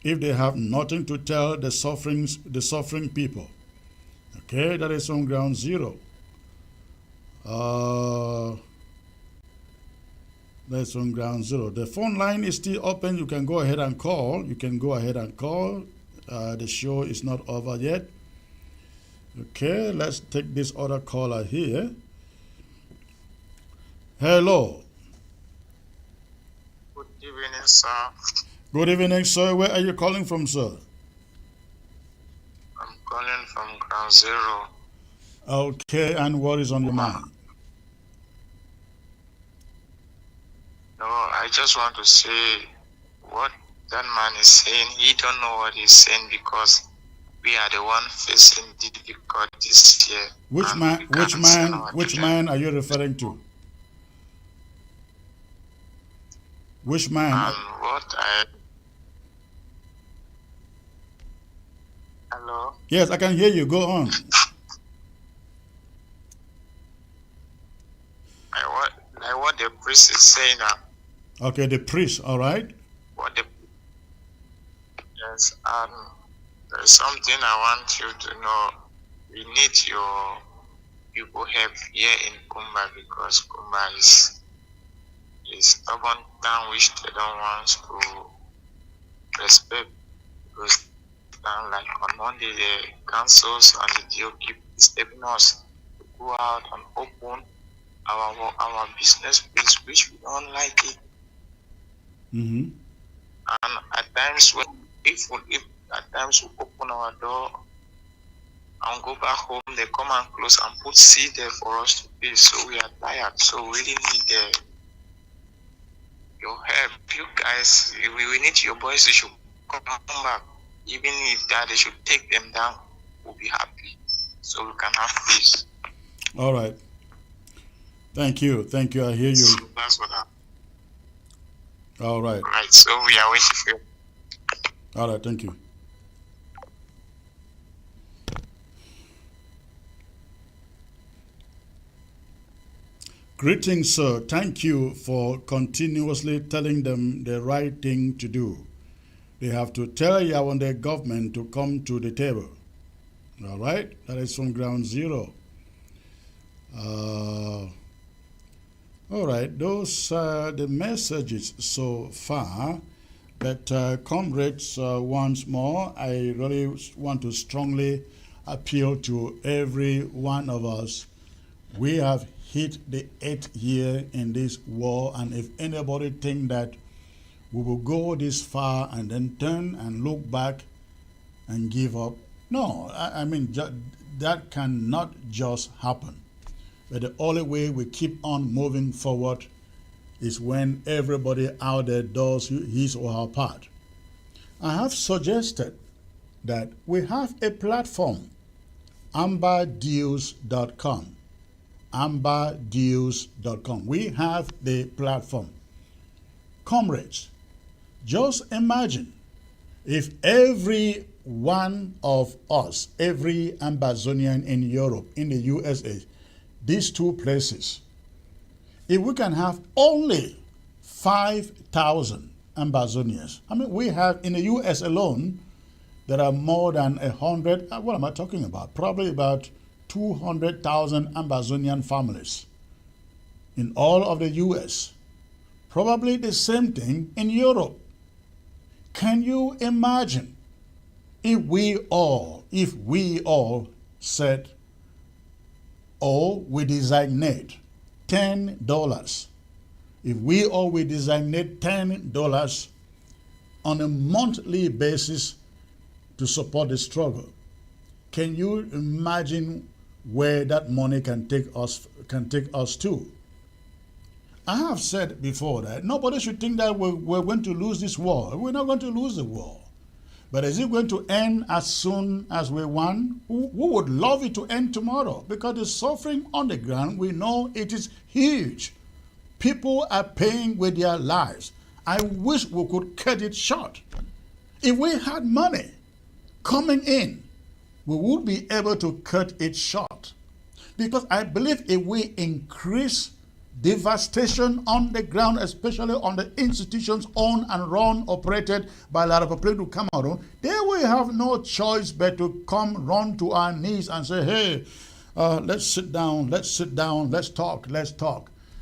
if they have nothing to tell the suffering people. Okay, that is on ground zero. That's on ground zero. The phone line is still open. You can go ahead and call. The show is not over yet. Okay, let's take this other caller here. Hello. Good evening, sir. Good evening, sir. Where are you calling from, sir? I'm calling from ground zero. Okay, and what is on your mind? No, I just want to say what that man is saying. He don't know what he's saying because we are the one facing difficulties here. Which man are you referring to? Which man? Hello? Yes, I can hear you. Go on. What the priest is saying now. Okay, the priest, all right. Yes, there's something I want you to know. We need your people help here in Kumba because Kumba is stubborn town which they don't want to respect. Because like on Monday, the councils and the DO keep stepping us to go out and open our business place, which we don't like it. Mm-hmm. And at times if at times we open our door and go back home, they come and close and put seed there for us to pay. So we are tired. So we really need your help. You guys, we need your boys. They should come back. Even if that, they should take them down. We'll be happy. So we can have peace. All right. Thank you. Thank you. I hear you. So that's what happened. All right. Right. So we are waiting for you. All right. Thank you. Greetings, sir. Thank you for continuously telling them the right thing to do. They have to tell Yaoundé government to come to the table. All right? That is from ground zero. All right, those are the messages so far. But comrades, once more, I really want to strongly appeal to every one of us. We have hit the 8th year in this war, and if anybody think that we will go this far and then turn and look back and give up, no, I mean, that cannot just happen. But the only way we keep on moving forward is when everybody out there does his or her part. I have suggested that we have a platform, amberdeals.com. amberdeals.com. We have the platform. Comrades, just imagine if every one of us, every Ambazonian in Europe, in the USA, these two places, if we can have only 5,000 Ambazonians, I mean, we have in the U.S. alone, there are more than 100, what am I talking about? Probably about 200,000 Ambazonian families in all of the U.S. Probably the same thing in Europe. Can you imagine if we all said, oh, we designate $10. If we designate $10 on a monthly basis to support the struggle, can you imagine where that money can take us to? I have said before that nobody should think that we're going to lose this war. We're not going to lose the war. But is it going to end as soon as we want? We would love it to end tomorrow, because the suffering on the ground, we know it is huge. People are paying with their lives. I wish we could cut it short. If we had money coming in, we would be able to cut it short. Because I believe if we increase devastation on the ground, especially on the institutions owned and run, operated by the Republic of Cameroon, they will have no choice but to come run to our knees and say, hey, let's sit down, let's talk.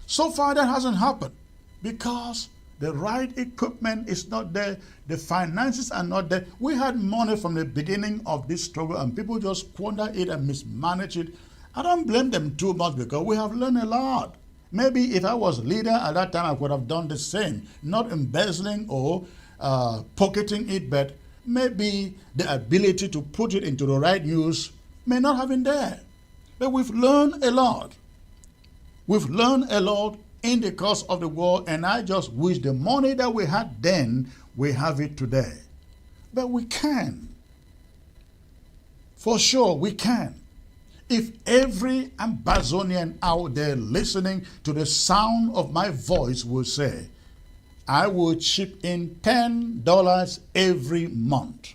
So far that hasn't happened because the right equipment is not there, the finances are not there. We had money from the beginning of this struggle and people just squander it and mismanage it. I don't blame them too much because we have learned a lot. Maybe if I was leader at that time, I would have done the same. Not embezzling or pocketing it, but maybe the ability to put it into the right use may not have been there. But we've learned a lot. We've learned a lot in the course of the war, and I just wish the money that we had then, we have it today. But we can. For sure, we can. If every Ambazonian out there listening to the sound of my voice will say, I will chip in $10 every month.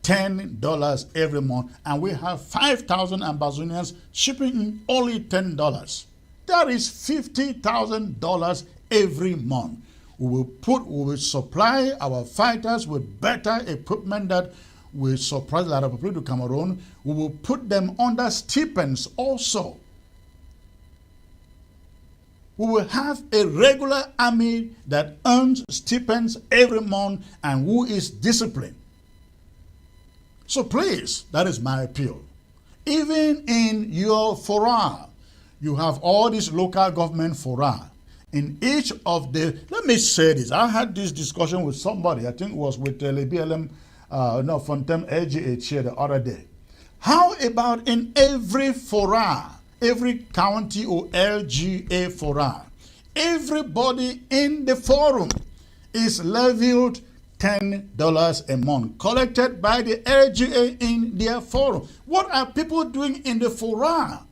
$10 every month. And we have 5,000 Ambazonians chipping in only $10. That is $50,000 every month. We will supply our fighters with better equipment that will supply the Republic of Cameroon. We will put them under stipends also. We will have a regular army that earns stipends every month and who is disciplined. So please, that is my appeal. Even in your fora, you have all these local government fora. In each of the, let me say this, I had this discussion with somebody, I think it was with LBLM, Fontem LGH here the other day. How about in every fora, every county or LGA fora, everybody in the forum is levied $10 a month, collected by the LGA in their forum. What are people doing in the fora?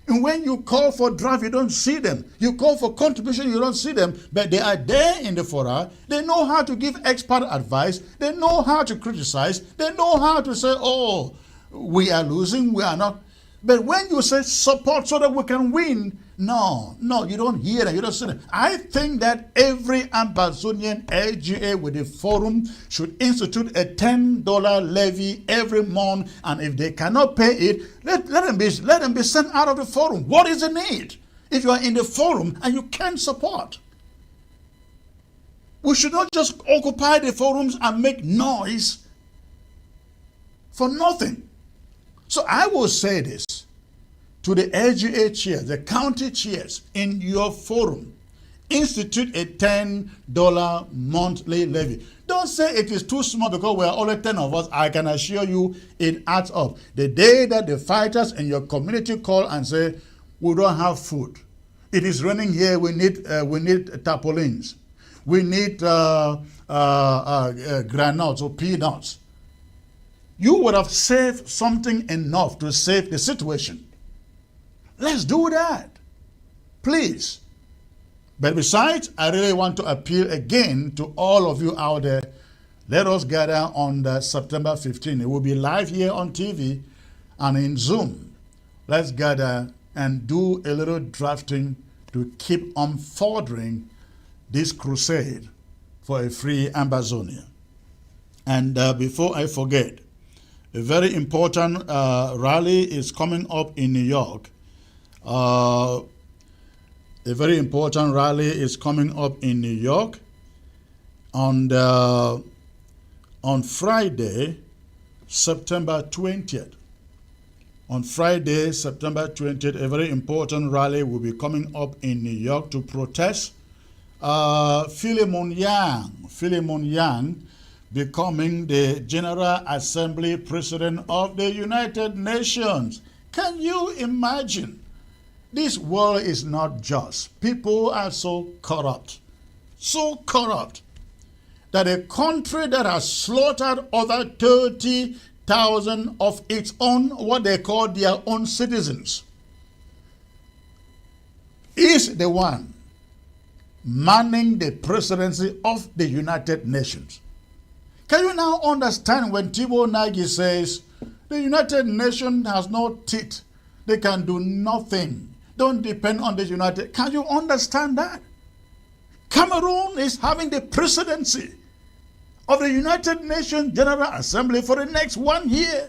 And when you call for draft, you don't see them. You call for contribution, you don't see them. But they are there in the fora. They know how to give expert advice. They know how to criticize. They know how to say, oh, we are losing, we are not. But when you say support so that we can win, no, you don't hear that, you don't see that. I think that every Ambazonian LGA with the forum should institute a $10 levy every month, and if they cannot pay it, let them be sent out of the forum. What is the need if you are in the forum and you can't support? We should not just occupy the forums and make noise for nothing. So I will say this to the LGA chairs, the county chairs in your forum, institute a $10 monthly levy. Don't say it is too small because we are only 10 of us. I can assure you it adds up. The day that the fighters in your community call and say, we don't have food, it is raining here, we need tarpaulins, we need granules or peanuts, you would have saved something enough to save the situation. Let's do that, please. But besides, I really want to appeal again to all of you out there. Let us gather on September 15th. It will be live here on TV and in Zoom. Let's gather and do a little drafting to keep on furthering this crusade for a free Ambazonia. And before I forget, a very important rally is coming up in New York. A very important rally is coming up in New York on Friday, September 20th. On Friday, September 20th, a very important rally will be coming up in New York to protest Philemon Yang becoming the General Assembly President of the United Nations. Can you imagine? This world is not just. People are so corrupt that a country that has slaughtered over 30,000 of its own, what they call their own citizens, is the one manning the presidency of the United Nations. Can you now understand when Tibo Nagy says the United Nations has no teeth, they can do nothing, don't depend on the United? Can you understand that? Cameroon is having the presidency of the United Nations General Assembly for the next 1 year.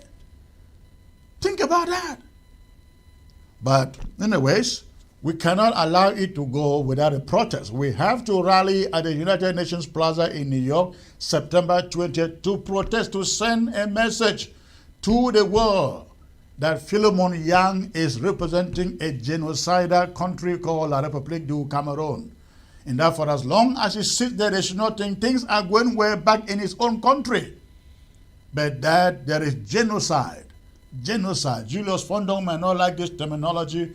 Think about that. But anyways, we cannot allow it to go without a protest. We have to rally at the United Nations Plaza in New York, September 20th, to protest, to send a message to the world that Philemon Yang is representing a genocidal country called La République du Cameroon. And that for as long as he sits there, they should not think things are going way back in his own country. But that there is genocide. Genocide. Julius Fondong may not like this terminology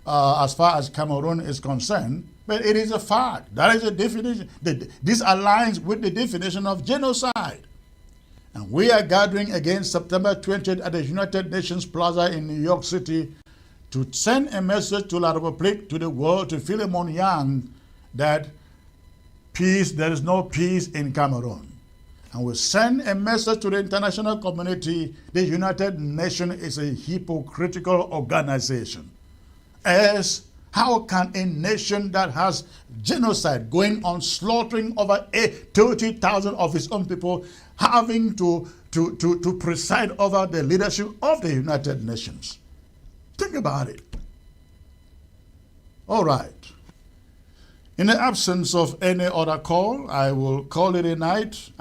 as far as Cameroon is concerned, but it is a fact. That is a definition. This aligns with the definition of genocide. And we are gathering again September 20th at the United Nations Plaza in New York City to send a message to La République, to the world, to Philemon Yang, that peace, there is no peace in Cameroon. And we send a message to the international community: the United Nations is a hypocritical organization. As how can a nation that has genocide going on, slaughtering over 30,000 of its own people, having to preside over the leadership of the United Nations? Think about it. All right. In the absence of any other call, I will call it a night.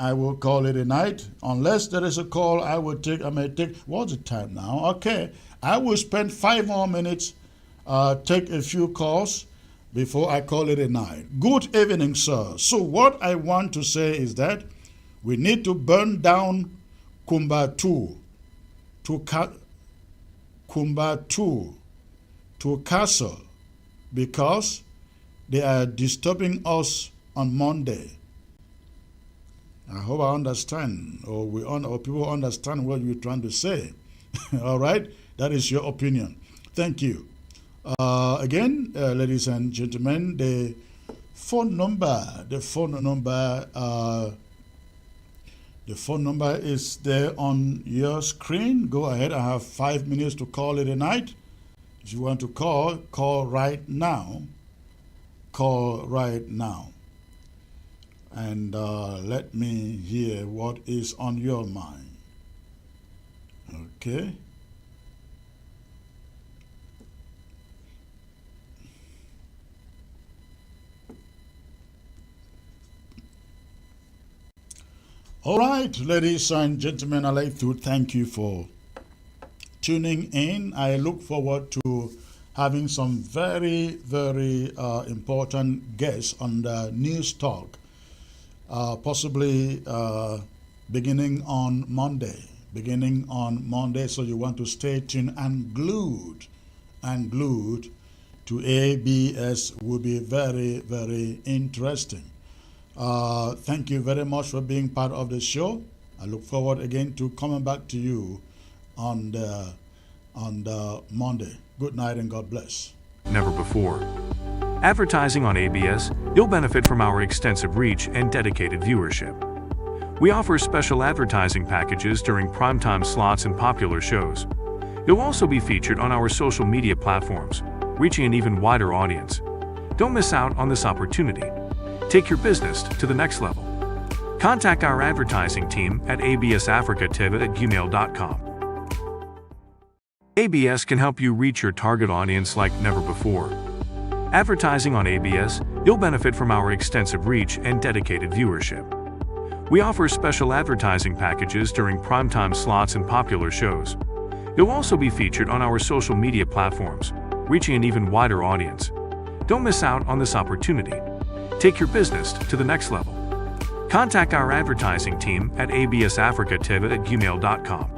Unless there is a call, I may take, what's the time now? Okay. I will spend 5 more minutes, take a few calls before I call it a night. Good evening, sir. So what I want to say is that we need to burn down Kumbatu to castle, because they are disturbing us on Monday. I hope I understand, or people understand what you're trying to say. All right, that is your opinion. Thank you. Again, ladies and gentlemen, the phone number is there on your screen. Go ahead. I have 5 minutes to call it a night. If you want to call right now. Call right now. And let me hear what is on your mind. Okay. All right, ladies and gentlemen, I'd like to thank you for tuning in. I look forward to having some very, very important guests on the News Talk, possibly beginning on Monday. So you want to stay tuned and glued to ABS. Will be very, very interesting. Thank you very much for being part of the show. I look forward again to coming back to you on the Monday. Good night and God bless. Never before. Advertising on ABS, you'll benefit from our extensive reach and dedicated viewership. We offer special advertising packages during primetime slots and popular shows. You'll also be featured on our social media platforms, reaching an even wider audience. Don't miss out on this opportunity. Take your business to the next level. Contact our advertising team at absafricativ@gmail.com. ABS can help you reach your target audience like never before. Advertising on ABS, you'll benefit from our extensive reach and dedicated viewership. We offer special advertising packages during primetime slots and popular shows. You'll also be featured on our social media platforms, reaching an even wider audience. Don't miss out on this opportunity. Take your business to the next level. Contact our advertising team at absafricativ@gmail.com.